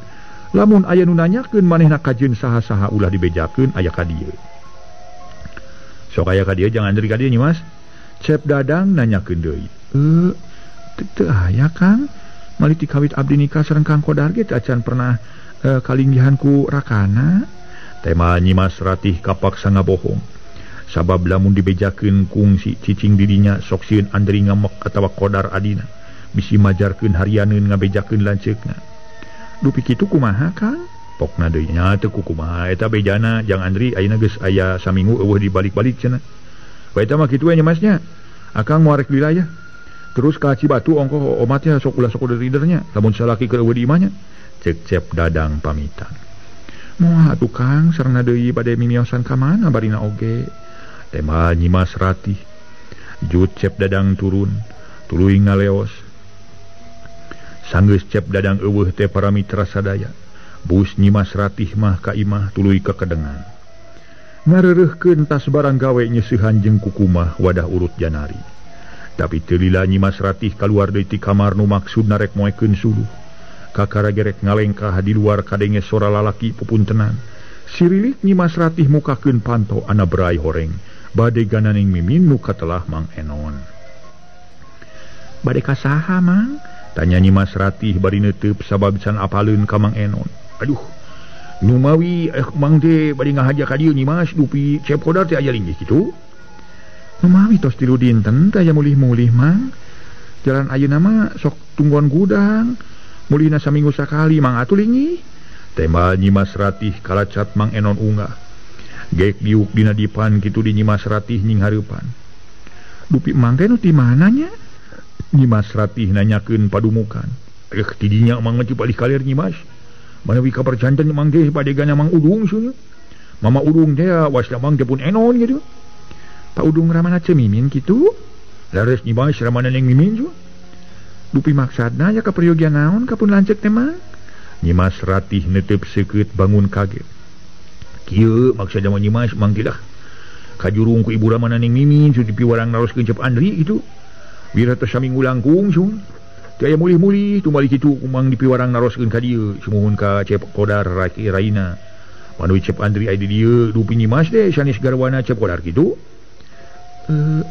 Lamun aya nu nanyakeun manehna kajeun saha-saha ulah dibejakeun aya ka dieu. Sok aya ka dieu Jang Andri ka dieu nyimas. Cep Dadang nanyakeun deui. Teu aya Kang. Mali ti kawit abdi nikah sareng Kang Qodar ge teu acan pernah kalinggihan ku rakana. Tema nyimas Ratih kapaksa ngabohong. Sabab lamun dibejakeun kungsi cicing dirinya sok sieun Andri ngamek atawa Qodar adina. Bisi majarkeun harianeun ngabejakeun lanceukna. Dupi kitu kumaha Kang? Pokna deui nya teu kumaha eta bejana Jang Andri ayeuna geus aya saminggu eueuh dibalik-balik cenah. Bae eta mah kitu we nyimasnya. Akang moal rek wilayah. Terus ka Cibatu ongko omatnya sok ulah sok ridernya. Lamun salaki keur eueuh di imahnya. Ceuk Cep Dadang pamitan. Moal atuh Kang sareng deui bade mimiosan ka mana barina oge. Tema nyimas Ratih. Jut Cep Dadang turun, tuluy ngaleos. Sanggeus Cep Dadang eueuh teh para mitra sadaya. Bus nyimas Ratih mah ka imah tuluy kekedengan. Ngareureuhkeun tas barang gawe nyeusehan jeung kukumah wadah urut janari. Tapi teu lila nyimas Ratih kaluar deui ti kamar nu maksudna rek moekeun suluh. Kakara gerek ngalengkah di luar kadenge sora lalaki pupuntenan. Sirilik nyimas Ratih mukakeun panto ana berai horeng bade gananing mimin nu katelah Mang Enon. Bade ka saha Mang? Tanya nyimas Ratih bari neuteub sabab can apaleun ka Mang Enon. Aduh, nu mawi Mang teh bari ngahaja ka dieu nyimas dupi Cep Qodar teh aya linggih kitu. Nu mawi tos tilu dinten teh aya mulih-mulih Mang. Jalan ayeuna mah sok tungguan gudang. Mulihna saminggu sakali Mang atuh linggih. Tembal nyimas Ratih kalacat Mang Enon unggah. Gek diuk dina dipan kitu di nyimas Ratih nying hareupan. Dupi Mang teh nu ti mana nya? Nyimas Ratih nanyakeun padumukan. Tidinya Mang mah balik kalir nyimas. Manawi kapercanten Mang teh padegana Mang Udung sulnya. Mama Udung teh wasna Mang teh pun Enon gitu. Pak Udung ramana cemimin kitu. Lares nyimas ramana neng mimin ju. Dupi maksadna ya kaperyogian naon kapun lanceuk teh Mang. Nyimas Ratih neuteub seukeut bangun kaget. Kieu maksudna nyimas Mang teh dah kajurung ku ibu ramana neng mimin su dipiwarang naroskeun Cep Andri gitu. Wira teh saminggu langkung sun. Teu aya mulih-mulih tumbali kitu kumang dipiwarang naroskeun ka dieu sumuhun ka Cep Qodar Raina. Manawi Cep Andri aya di dieu dupi nyimas teh sanes garwana Cep Qodar kitu.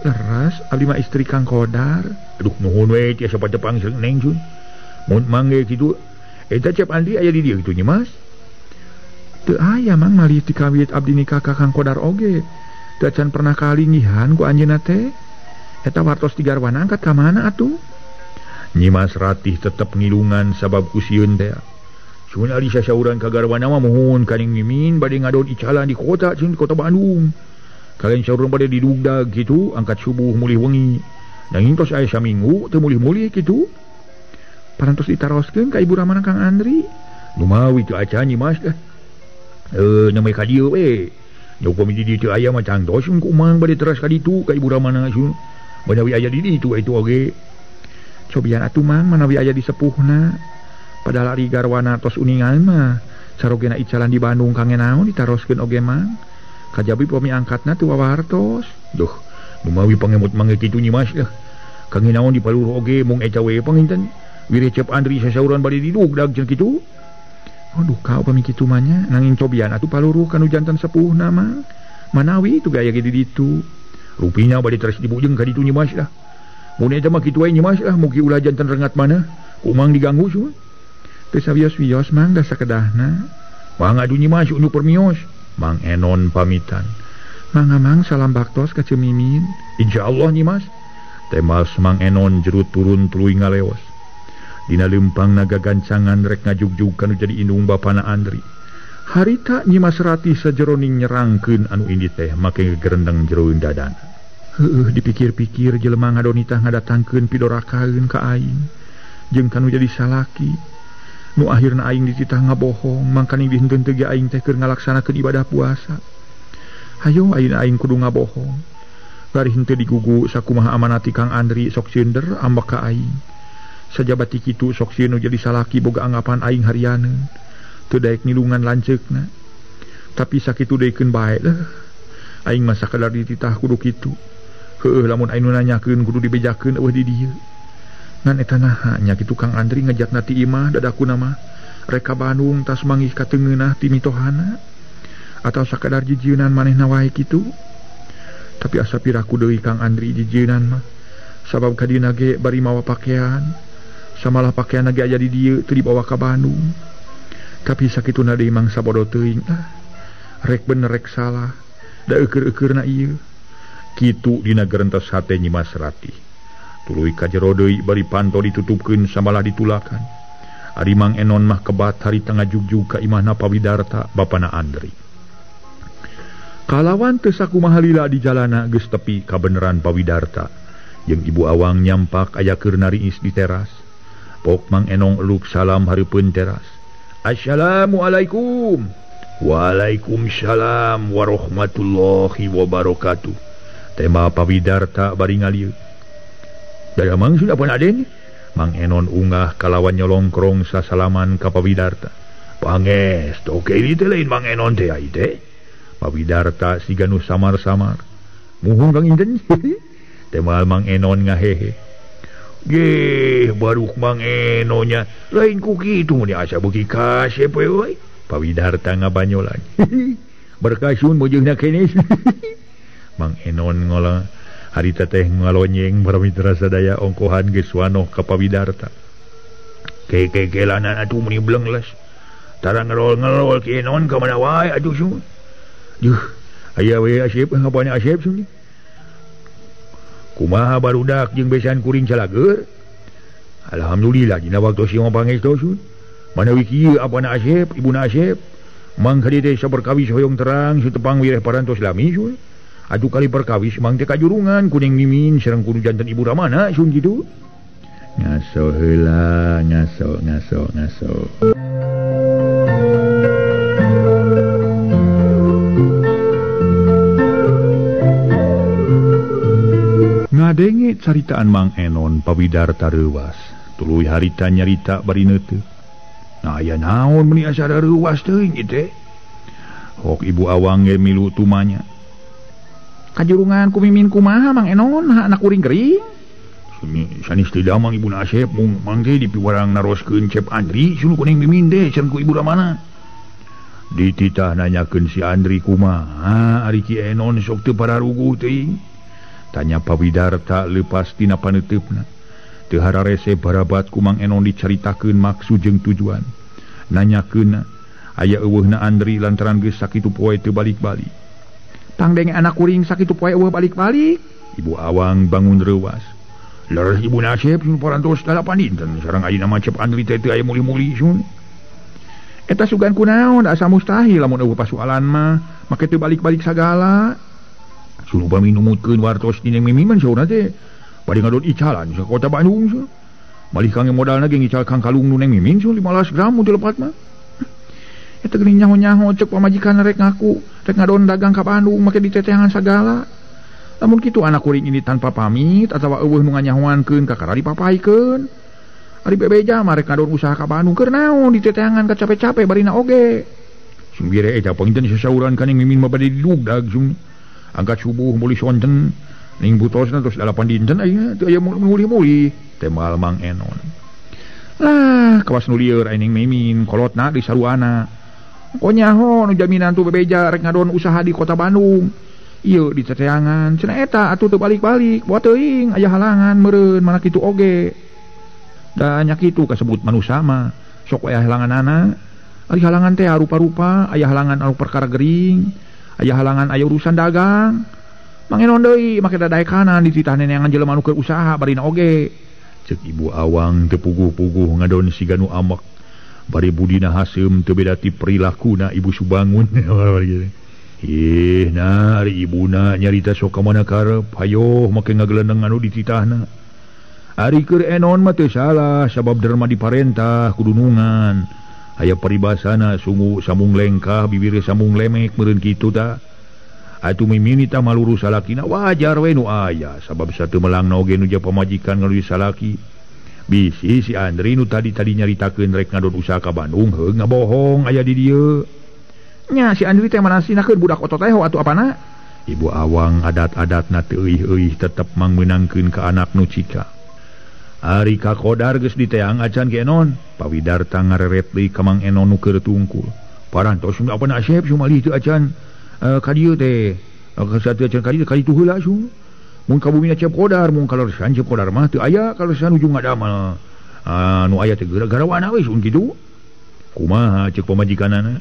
Leras abdi mah istri Kang Qodar. Aduh nuhun we tiasa patepang jeung Neng sun. Mun mangge kitu eta Cep Andri aya di dieu kitu nyimas. Teu aya Mang malih ti kawit abdi nikah ka Kang Qodar oge. Teu can pernah kalinggihan ku anjeunna teh. Eta wartos ti garwana angkat ka mana atuh? Nyimas Ratih tetep ngilungan sabab ku sieun teh. Cuman ari sasauran ka garwana mah mohon kaning mimin bade ngadon icalan di kota cing di kota Bandung. kalian saurang pada didugdag gitu angkat subuh mulih wengi nanging tos aya saminggu teu mulih-mulih gitu parantos ditaroskeun ka ibu ramana Kang Andri numawi teu acan Nyimas dah namanya ka dieu we nya upami di dieu teu aya mah cantos ku mang bade teras ka ditu ka ibu ramana sun manawi aya di ditu itu oge cobian atuh mang manawi aya di sepuhna padahal ari garwana tos uningan mah sarogena icalan di Bandung kangen naon ditaroskeun oge mang kajabi pami angkatna teu wawartos duh numawi pangemut mangge kitu Nyimas dah kangen naon di Paluru oge mung eca we panginten Wirecep Andri sasauran bade didugdag cenah kitu aduh ka upami kitu mah nya nanging cobian atuh Paluru kanu janten sepuhna mang manawi itu gaya gede ditu rupinya bade terus dibujeng ka ditu Nyimas dah mun eta mah kitu we Nyimas dah mugi ulah janten rengat mana kumang diganggu sun teu sawios-wios mang da sakedahna mang adu Nyimas unjuk permios Mang Enon pamitan mang salam baktos ka Cemimin insyaallah Nyimas temas Mang Enon jerut turun tuluy ngaleos dina lempang naga gancangan rek ngajugjug kanu jadi indung bapana Andri harita Nyimas Rati sajeroning nyerangkeun anu indi teh make gerendeng jero dadana dipikir-pikir jelema ngadonita ngadatangkeun pidorakaeun ka aing jeung kanu jadi salaki nu akhirna aing dititah ngabohong mangkana dihenteu teu ge aing teh keur ngalaksanakeun ibadah puasa hayo aing kudu ngabohong bari henteu digugu sakumaha amanati Kang Andri sok seunder ambak ka aing sajabati kitu sok sieun nu jadi salaki boga anggapan aing harianeun teu daek nilungan lanceukna tapi sakitu deikeun bae lah aing mah sakadar dititah kudu kitu heueuh lamun aing nu nanyakeun kudu dibejakeun eueuh di dieu ngan eta naha nya kitu Kang Andri ngajakna ti imah dadakuna mah rek ka Bandung tas manggih ka teu ngeunah ti mitohana atawa sakadar jijieunan manehna wae kitu tapi asa piraku deui Kang Andri jijieunan mah sabab ka dina ge bari mawa pakaian samalah pakaian ge aya di dieu teu dibawa ka Bandung tapi sakituna deui mang sabodo teuing rek bener rek salah da eukeur-eukeurna ieu kitu dina gerentos hate Nyimas Rati tuluy ka jero deui bari panto ditutupkeun samalah ditulakan ari Mang Enon mah kebat harita ngajugjug ka imahna Pawidarta bapana Andri kalawan teu sakumaha lila di jalana geus tepi ka beneran Pawidarta jeung Ibu Awang nyampak aya keur nariis di teras pok Mang Enong eluk salam hareupeun teras Assalamualaikum Waalaikumsalam warahmatullahi wabarakatuh tema Pawidarta bari ngalieu daya mang sudah pun aden Mang Enon unggah kalawan nyolongkrong sasalaman ka Pawidarta pangestu oke ini teh lain Mang Enon teh ai teh Pawidarta siga nu samar-samar muhun Kang Inten temal Mang Enon ngahehe ge baruk Mang Enonya lain ku kitu mun asa beuki kasep we Pawidarta ngabanyolan berkasun mojeungna kene Mang Enon ngolah harita teh ngalonyeng paramitra sadaya ongkohan geus wanoh ka Pawidarta kekelanan atuh meni blengles tara ngerol-ngerol ki Enon ka mana wae atuh sun duh aya we Asep ngapana Asep sun kumaha barudak jeung besan kuring calageur alhamdulillah dina waktu sieu pangestu sun manawi kieu apana Asep ibuna Asep mang hade teh saperkawis hoyong terang sutepang wireh parantos lami sun atuh kali perkawis mang teh kajurungan kuning mimin sareng kudu janten ibu ramana sun kitu ngaso heula ngaso ngadenge caritaan Mang Enon Pawidarta reuwas tuluy harita nyarita bari neuteup nah aya naon meuni asa reuwas teuing ieu teh hok Ibu Awang ge milu tumanya kajurungan ku mimin kumaha Mang Enon anak kuring gering sanis teu damang ibuna Asep mang teh dipiwarang naroskeun Cep Andri sun kuning mimin teh sareng ku ibu ramana dititah nanyakeun si Andri kumaha ari ki Enon sok teu pararuguh teuing tanya Pawidarta leupas tina paneteupna teu hararese barabat ku Mang Enon dicaritakeun maksud jeung tujuan nanyakeun aya eueuhna Andri lantaran geus sakitu poe teu balik-balik tangdenge anak kuring sakitu poe eueuh balik-balik Ibu Awang bangun reuwas leres ibuna Asep sun parantos 8 dinten sareng ayeuna mah Cep Andri teh teu aya muli-muli sun eta sugan kunaon asa mustahil lamun eueuh pasualan mah make teu balik-balik sagala suruh pami numutkeun wartos di Neng Mimin sauna teh bade ngadon icalan sa kota Bandung sa malih kang modalna ge ngical Kang Kalung nu Neng Mimin 15 gram mun lepat mah eta geuning nyaho-nyaho cek pamajikan rek ngaku rek ngadon dagang ka Bandung make diteteangan sagala lamun kitu anak kuring ini tanpa pamit atawa eueuh nu nganyahoankeun kakara dipapaikeun ari bebeja mah rek ngadon usaha ka Bandung keur naon diteteangan ka capek-capek barina oge sumbire eta panginten sasauran ka Neng Mimin mah bade dilugdag sung angkat subuh muli sonten ning butosna terus 8 dinten ayeuna teu aya muli-muli temal Mang Enon lah kawas nu lieur Neng Mimin kolotna di saruana konyaho nu jaminan tu bebeja rek ngadon usaha di kota Bandung ieu di teteangan cenah eta atuh teu balik-balik buat teuing aya halangan meureun mana kitu oge da nya kitu kasebut manusia mah sok aya halanganana ari halangan teh rupa-rupa aya halangan anu perkara gering aya halangan aya urusan dagang Mang Enon deui make dadae kanan dititah neneangan jelema anu keur usaha barina oge ceuk Ibu Awang teu puguh-puguh ngadon siga nu amek bari budina haseum teu beda ti perilakuna Ibu Subangun nah ari ibuna nyarita sok ka mana karep hayo make ngagelendeng anu dititahna ari keur Enon mah teu salah sabab derma diparentah kudunungan aya paribasana sungu sambung lengkah bibir sambung lemek meureun kitu ta atuh Mimin tah maluru salakina wajar we nu aya sabab sateu melangna oge nu ja pamajikan ngalui salaki bisi si Andri nu tadi nyaritakeun rek ngadon usaha ka Bandung heuh ngabohong aya di dieu nya si Andri teh manasinakeun budak otot teh atuh apana Ibu Awang adat-adatna teu euih tetep mangmeunangkeun ka anak nu cika ari ka Kodar geus diteang acan ke Enon pawidarta ngareret deui ka Mang Enon nu keur tungkul parantos apana Asep sumalih teu acan ka dieu teh kasatu acan ka dieu ka ditu heula sung mun kabumina Cep Kodar mun kalorsan Cep Kodar mah teu aya kalorsan ujung ngadamal anu aya teh garawana we sung kitu kumaha ceuk pamajikanana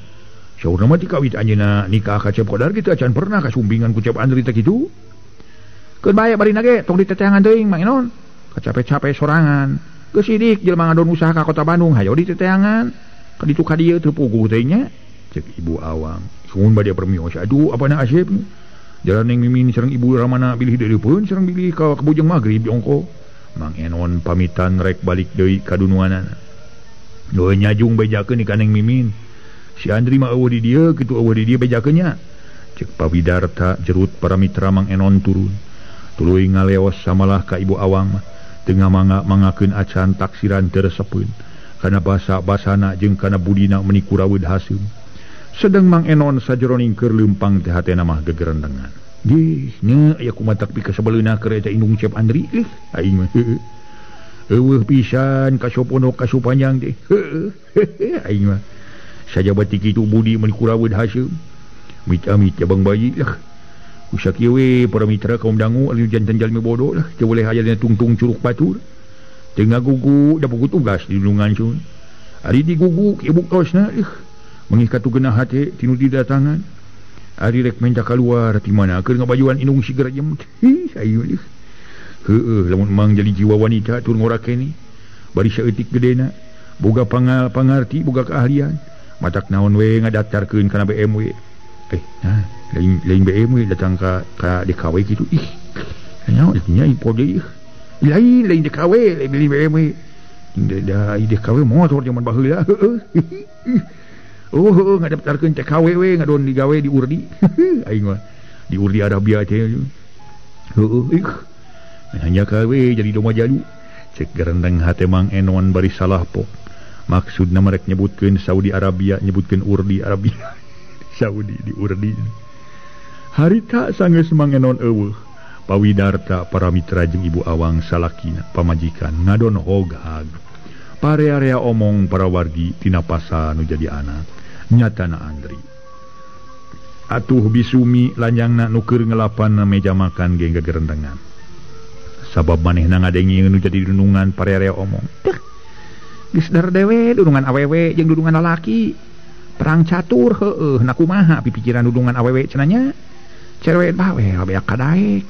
saurna mah ti kawit anjeunna nikah ka Cep Kodar kitu acan pernah kasumbingan ku Cep Andri teh kitu keun bae barina ge tong diteteangan teuing Mang Enon capek-capek sorangan geus sidik jelema ngadon usaha ka kota Bandung hayo diteteangan ka ditu ka dieu teu puguh teh nya ceuk Ibu Awang sun bade permios aduh apana Asep jalan Neng Mimin sareng Ibu Ramana bilih deureupun sareng bilih ka Bujang Magrib jongko Mang Enon pamitan rek balik deui ka dunuanana Doe nyajung bejakeun ka Neng Mimin si Andri mah eueuh di dieu kitu eueuh di dieu bejakeun nya ceuk pawidarta jerut para mitra Mang Enon turun tuluy ngaleos samalah ka Ibu Awang tengah mangakeun acan taksiran teresepeun kana basa-basana jeung kana budina meniku raweuh haseum sedang Mang Enon sajeroning keur leumpang teh hatena mah gegerendengan gih nya aya kumaha tapi ka sabaleuna keur eta indung Cep Andri aing mah eueuh pisan kasopono kasupanjang teh aing mah sajabat kitu budi meniku raweuh haseum mit-amit jabang bayi lah usak yewe para mitra kaum dangu anu jantan jalmi bodoh lah teu boleh aya dina tungtung curug batur teu ngagugu da pugu tugas di dunungan sun ari diguguk ibu kosna mengih katugeunah hate tinu didatangan ari rek menca kaluar ti mana keur ngabajuan indung sigar jem ayo heueuh lamun mang jadi jiwa wanita tur ngorakeni bari saeutik gedena boga pangarti boga keahlian matak naon we ngadaftarkeun kana BMW nah lain BMW datang ka DKW gitu nya nya ipo deui lain DKW lain BMW da DKW motor zaman baheula ngadaftarkeun TKW we ngadon digawe di Urdi aing mah di Urdi Arabia teh hanya kawe jadi doma jalu cek gerendeng hate Mang Enon bari salah pok maksudna merek nyebutkeun Saudi Arabia nyebutkeun Urdi Arabia Saudi di Urdi harita sanggeus Mang Enon eueuh pawidarta para mitra jeung Ibu Awang salakina pamajikan ngadon hogag parea-area omong para wargi tina pasa nu jadi anak nyatana Andri atuh bisumi lanjangna nu keur ngelapan meja makan ge gerendengan sabab manehna ngadengi nu jadi dunungan parea-area omong geus dar dewe dunungan awewe jeung dunungan lalaki perang catur heueuh na kumaha pipikiran dunungan awewe cenanya cerewet bawe beak kadaek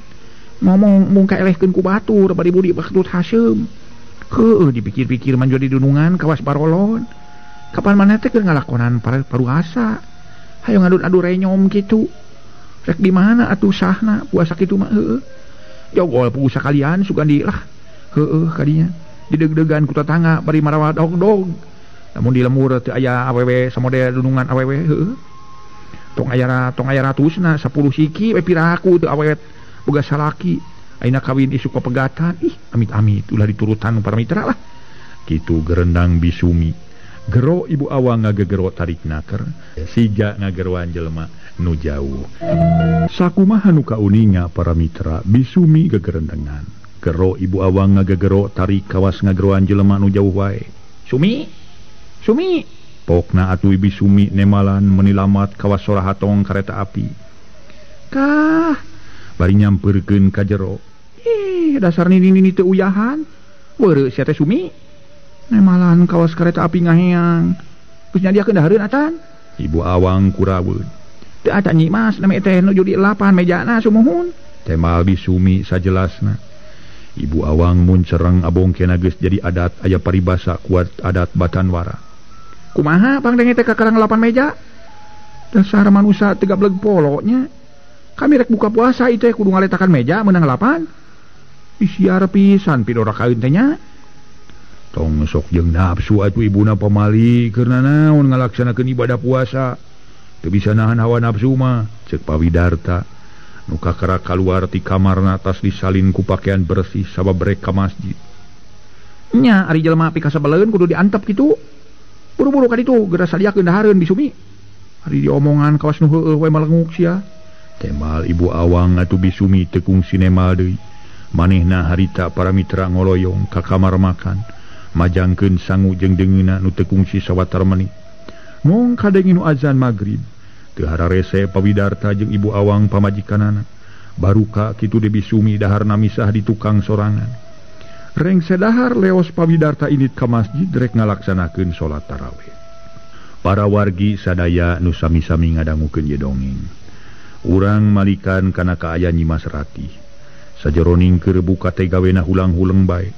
ngomong mung kaelehkeun ku batur bari budi baktut haseum heueuh dipikir-pikir man jadi dunungan kawas parolon kapan maneh teh keur ngalakonan paruasa hayo ngadun adu renyom kitu Rek di mana atuh sahna puasa kitu mah heueuh. Jogol puasa kalian sugan dilah. Heueuh kadinya. Dideg-degan ku tetangga bari marawat dog. Namun di lemur teu aya awewe samodel dunungan awewe heueuh. Tong aya ratusna 10 siki we piraku teu awet boga salaki. Ayeuna kawin isu pegatan. Ih, amit-amit ulah diturutan para mitra lah. Kitu gerendang bisumi. Gero ibu awang ngagegero tarik naker. Siga ngageroan jelema nu jauh. Sakumaha nu kauninga para mitra bisumi gegerendengan. Gero ibu awang ngagegero tarik kawas ngageroan jelema nu jauh wae. Sumi pokna atuh bisumi nemalan menilamat kawas sorahatong kareta api. Kah bari nyampeurkeun ka jero. Dasar nini teu uyahan. Beureu sia teh Sumi. Nemalan kawas kareta api ngaheang. Geus nyadiakeun dahareun atan. Ibu awang kuraweun. Teu ada nyi Mas, nami teh nuju di 8 mejana sumuhun. Temal bisumi sajelasna. Ibu awang mun cereng abongkena geus jadi adat aya paribasa kuat adat Batanwara. Kumaha pangdenge teh kakarang 8 meja? Dasar manusia teu gableg polonya. Kami rek buka puasa itu kudu ngaletakan meja meunang 8. Isiar pisan pidora kaeun teh nya. Tong sok jeung nafsu atuh ibuna pamali keurna naon ngalaksanakeun ibadah puasa. Teu bisa nahan hawa nafsu mah, ceuk Pawidarta. Nu kakara kaluar ti kamarna tas disalin ku pakaian bersih sabab rek ka masjid. Nya ari jelema api kasabeleun kudu diantep kitu. Buru-buru ka ditu geura sadiakeun dahareun bisumi. Ari diomongan kawas nu heueuh we malenguk sia. Temal ibu awang atuh bisumi teu kungsi nemal deui. Manehna harita para mitra ngoloyong ka kamar makan. Majangkeun sangu jeung deungeuna nu teu kungsi sawatar menit. Mung kadenge nu azan magrib. Teu hararese Pawidarta jeung ibu awang pamajikanana. Baruka kitu Debi Sumi daharna misah di tukang sorangan. Reng sedahar leos Pawidarta init ka masjid rek ngalaksanakeun salat tarawih. Para wargi sadaya nu sami-sami ngadangukeun ye dongeng. Urang malikan kana kaaya Nyi Mas Ratih. Sajeroning keur buka teh gawena hulang-hulang bae.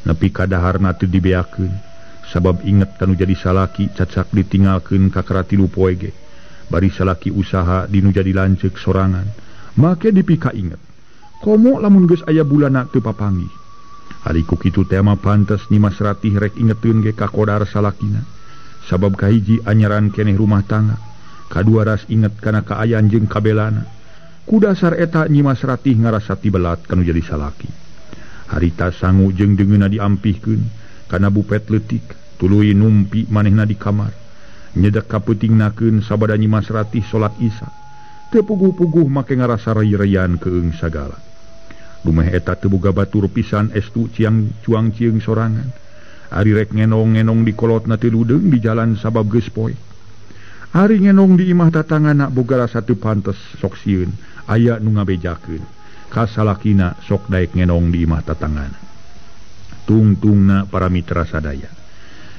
Nepi ka daharna teu dibeakeun sabab inget kanu jadi salaki cacak ditinggalkeun ka kara 3 poe ge. Bari salaki usaha dinu jadi lanceuk sorangan make dipika inget komo lamun geus aya bulana teu papanggih. Ari ku kitu teh mah pantes Nyi Mas Ratih rek ingeteun ge ka kodar salakina sabab kahiji anyaran keneh rumah tangga, kadua ras inget kana kaayaan jeung kabelana. Ku dasar eta Nyi Mas Ratih ngarasa tibelat kanu jadi salaki. Harita sangu jeung deungeuna diampihkeun kana bupet leutik tuluy numpi manehna di kamar. Nyedek ka peutingnakeun sabada Nyi Mas Ratih salat Isya. Teu puguh-puguh make ngarasa rei-reian keung sagala. Lumeh eta teu boga batur pisan estu ciang cuang cieung sorangan. Ari rek ngenong-ngenong di kolotna teu ludeung di jalan sabab geus poe. Ari ngenong di imah tatangana boga rasa teu pantes sok sieun aya nu ngabejakeun. Kasalakina sok daek ngenong di imah tatangana. Tungtungna para mitra sadaya.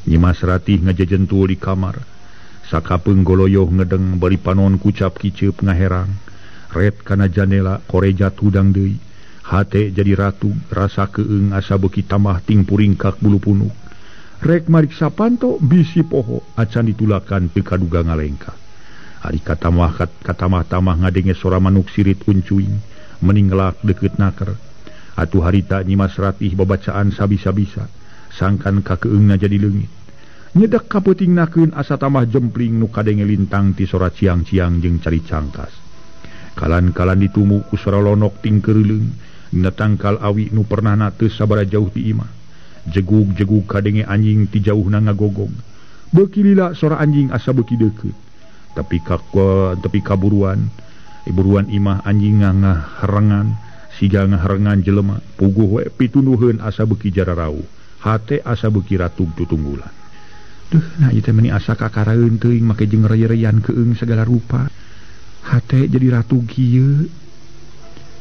Nyi Mas Ratih ngajejentul di kamar. Sakapeung goloyoh ngedeng bari panon kucap kiceup ngaherang. Ret kana jandela korejat hudang deui. Hate jadi ratu rasa keung asa beuki tambah ting puringkak bulu punuk. Rek mariksa panto bisi poho acan ditulakan teu kaduga ngalengka. Ari katamah-tamah ngadenge sora manuk sirit uncuing. Meninggelak deket naker. Atuh harita Nyi Mas Ratih babacaan sabisa-bisa sangkan ka keungna jadi leungit. Nyedak ka peutingnakeun asa tambah jempling nu kadenge lintang ti sora ciang-ciang jeung cari cangkas. Kalan-kalan ditumu ku sora lonok ting keureuleung dina tangkal awi nu pernahna teu sabara jauh ti imah. Jegug-jegug kadenge anjing ti jauhna ngagogog. Beuki lila sora anjing asa beuki deukeut. Tapi kaburuan iburuan imah anjing ngaharengan siga ngaharengan jelema puguh we pitunuheun asa beuki jararau hate asa beuki ratug tutunggulan. Duh nah ieu teh meuni asa kakaraeun teuing make jeung rei-reian keung segala rupa. Hate jadi ratug kieu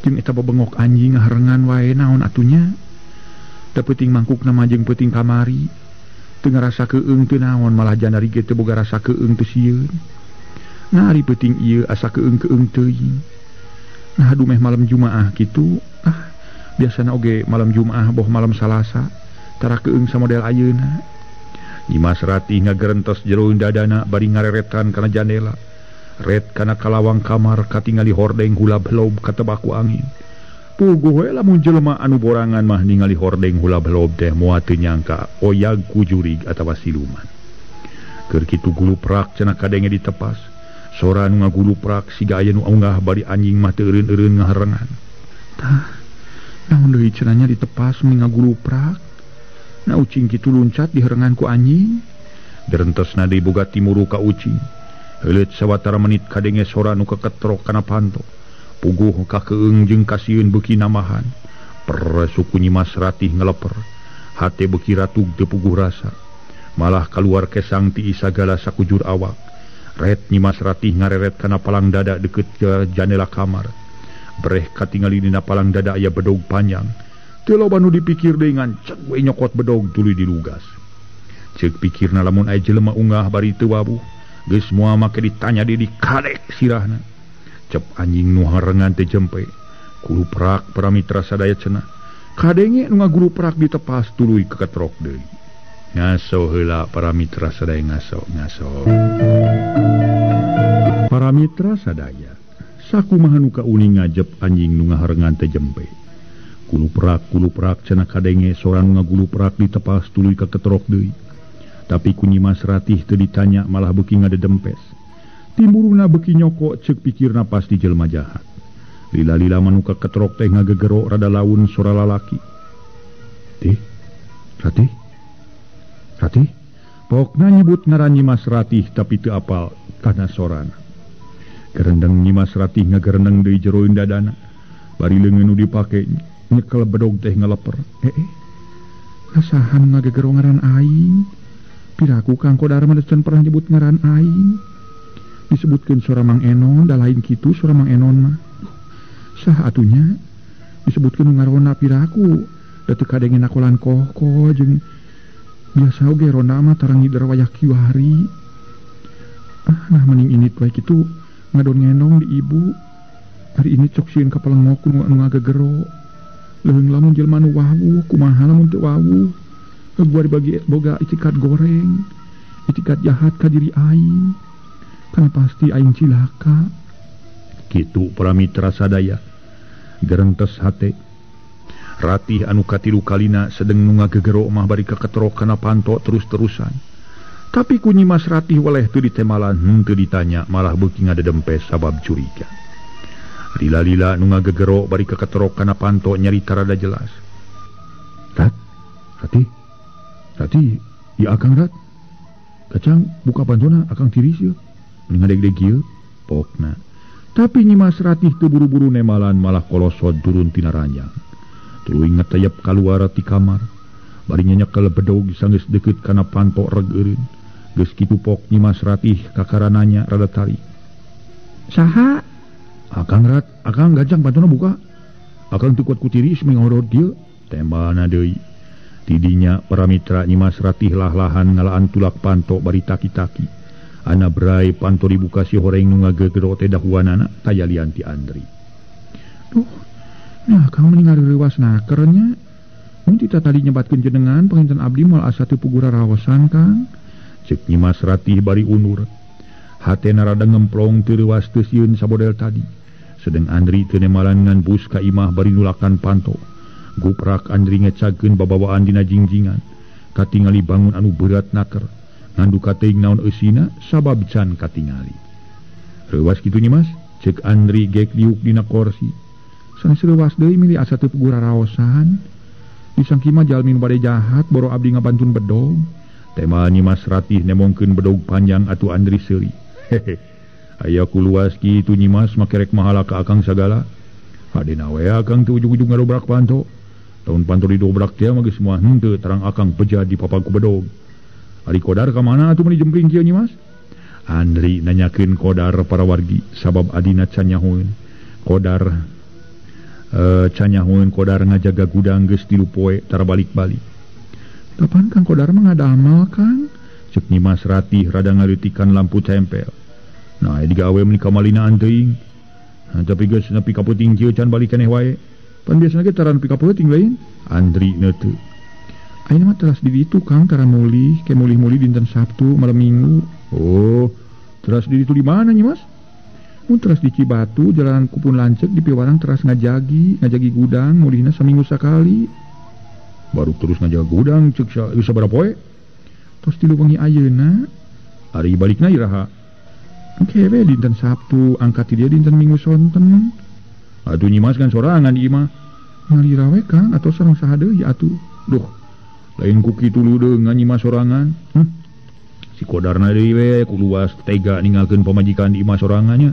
jeung eta babengok anjing ngaharengan wae naon atunya. Da peuting mangkukna mah jeung peuting kamari teu ngarasa keung teu naon malah jandari ge teu boga rasa keung teu sieun. Nah ari peuting ieu asa keung-keung teuing. Nah dumeh malam Jumaah kitu. Biasana oge malam Jumaah boh malam Salasa tara keung samodel ayeuna. Nyi Mas Ratih ngagerentos jero dadana bari ngareretan kana jandela. Red kana kalawang kamar katingali hordeng hula belob katebaku angin. Puguh we lamun jelema anu borangan mah ningali hordeng hula belob teh moal teu nyangka oyag ku jurig atawa siluman. Keur kitu guluprak cenah kadenge ditepas. Sora anu ngaguluprak siga aya nu unggah bari anjing mah teu eureun-eureun ngaharengan. Tah, naon deui cenahnya ditepas meni ngaguluprak? Na ucing kitu luncat diharengan ku anjing. Derentesna deui boga timuru ka ucing. Heuleut sawatara menit kadenge sora nu keketrok kana panto. Puguh ka keung jeung kasieun beuki namahan. Per suku Nyimas Ratih ngeleper. Hate beuki ratug teu puguh rasa. Malah keluar kesang ti sagala sakujur awak. Red Nyimas Ratih ngareret kana palang dada deket ke jendela kamar. Breh katingali dina palang dada aya bedog panjang. Teu loba nu dipikir deui ngan cek we nyokot bedog tuluy dilugas. Ceuk pikirna lamun aya jelema unggah bari teu wabuh, geus moal make ditanya deui dikadek sirahna. Cep anjing nu harengan teh jempe. Kuluprak paramitra sadaya cenah. Kadenge nu ngaguluprak ditepas tuluy keketrok deui. Ngaso heula para mitra sadaya ngaso. Para mitra sadaya sakumaha nu kauning ngajep anjing nu ngaharengan teh jempe. Kuluprak cenah kadenge sora nu ngaguluprak ditepas tuluy keketrok deui. Tapi ku Nyimas Ratih teu ditanya malah beuki ngadedempes. Timburuna beuki nyokok ceuk pikirna pasti jelema jahat. Lila-lila manu keketrok teh ngagegero rada laun sora lalaki. Ratih, pokna nyebut ngaran Nyimas Ratih tapi teu apal kana sorana. Gerendeng Nyimas Ratih ngagerendeng deui jeroin dadana. Bari leungeun nu dipake nyekel bedog teh ngeleper. Kasahan ngagegero ngaran aing. Piraku Kang Kodar mah can pernah nyebut ngaran aing. Disebutkeun sora Mang Enon, da lain kitu sora Mang Enon mah. Saha atunya disebutkeun ngarona piraku. Da teu kadenge nakolan koh jeung biasa oge ronda mah tarang ngider wayah kiwari. Nah mending ini wae kitu ngadon ngenong di ibu. Hari ini cok sieun ka palengok nu ngagegero. Leuweung lamun jelema nu wawuh kumaha lamun teu wawuh. Gua dibagi boga itikat goreng, itikat jahat ka diri aing. Kana pasti aing cilaka. Kitu para mitra sadaya. Gerentes hate. Ratih anu katilu kalina sedeng nu ngagegero mah bari keketrok kana panto terus-terusan. Tapi ku Nyimas Ratih weleh teu ditemalan, teu ditanya, malah beuki ngadedempes sabab curiga. Lila-lila nu ngagegero bari keketrok kana panto nyarita rada jelas. Ratih, ya Akang Rat. Kacang buka pantona Akang tiris yeuh. Ngadeg-deg ieu pokna. Tapi Nyimas Ratih teu buru-buru nemalan malah kolosot turun tina ranjang. Tuluy ngeteyep kaluar ti kamar. Bari nyekel bedog sanggeus deukeut kana panto reg eureun. Geus kitu pok Nyimas Ratih kakarananya rada tarik. Saha? Akang Rat, Akang gajang pantona buka. Akang teu kuat ku tiris mengodot dieu. Tembana deui. Tidinya para mitra Nyimas Ratih lah-lahan ngalaan tulak panto bari taki-taki. Ana brai panto dibuka si horeng nu ngagegero teh dahuanana tayalian ti Andri. Duh, nah Kang mending ngareureuwas nakernya. Mun tita tadi nyebatkeun jenengan panginten abdi moal asa teu puguh raraosan Kang. Ceuk Nyimas Ratih bari unur. Hatena rada ngemplong teu reuas teu sieun sabodel tadi. Sedeng Andri teu nemalan ngan bus ka imah bari nulakan panto. Guprak Andri ngecagkeun babawaan dina jingjingan. Katingali bangun anu berat naker. Ngandu kateing naon eusina sabab can katingali. Reuwas kitu Nyimas, ceuk Andri gek diuk dina kursi. Sanes reuwas deui milih asa teu puguh raraosan. Disangki mah jalmi nu bade jahat boro abdi ngabantun bedog. Tema Nyimas Ratih nemongkeun bedog panjang atuh Andri seuli. Hehe. Aya ku luas kitu Nyimas make rek mahala ka Akang sagala. Hadena we Akang teu ujug-ujug ngadobrak panto. Tahun panto didobrak teh mah geus moal henteu tarang Akang beja di papaku bedog. Ari Kodar ka mana atuh meni jempring kieu Nyimas? Andri nanyakeun Kodar para wargi sabab adina can nyahoeun. Kodar ngajaga gudang geus 3 poe tara balik-balik. Kapan Kang Kodar mah ngadamal Kang? Ceuk Nyimas Ratih rada ngaritikan lampu tempel. Nah digawe meni kamalinaan teuing. Tapi geus nepi ka peuting kieu can balik keneh wae. Pan biasana ge taran nepi ka peuting lain. Andri neuteu. Ayeuna mah teras di ditu Kang taran mulih, ke mulih-mulih dinten Sabtu malam Minggu. Oh, teras di ditu di mana Nyimas? Teras di Cibatu jalan kupun lancek di piwarang teras ngajagi gudang mulihna saminggu sakali. Baru terus ngajaga gudang cek sabaraha poe. Tos tilu wengi ayeuna ari balikna iraha. Kewe dinten Sabtu angkat dia dinten Minggu sonten. Atuh nyimas kan sorangan di imah. Ngalira we Kang atau sareng saha deui atuh. Duh. Lain ku kitu ludeung nyimas sorangan. Si kodarna deui we kuluas tega ninggalkeun pamajikan di imah sorangannya.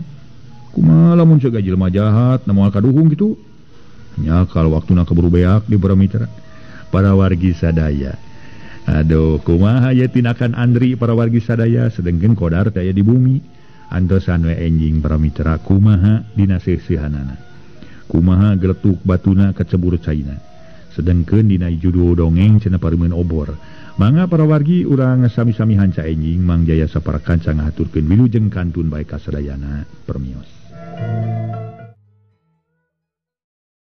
Kumaha lamun ceuk jelema jahat na moal kaduhung kitu. Nya kalau waktuna keburu beak di Baramitra. Para wargi sadaya. Aduh, kumaha ya tinakan Andri para wargi sadaya sedengkeun kodar teh aya di bumi. Antosan we enjing para mitra kumaha dina seusehanana. Kumaha geletuk batuna kecebur caina. Sedengkeun dina judul dongeng cenah paremeun obor. Mangga para wargi urang sami-sami hanca enjing Mang Jaya saparakan ngaturkeun wilujeng kantun bae kasadayana permios.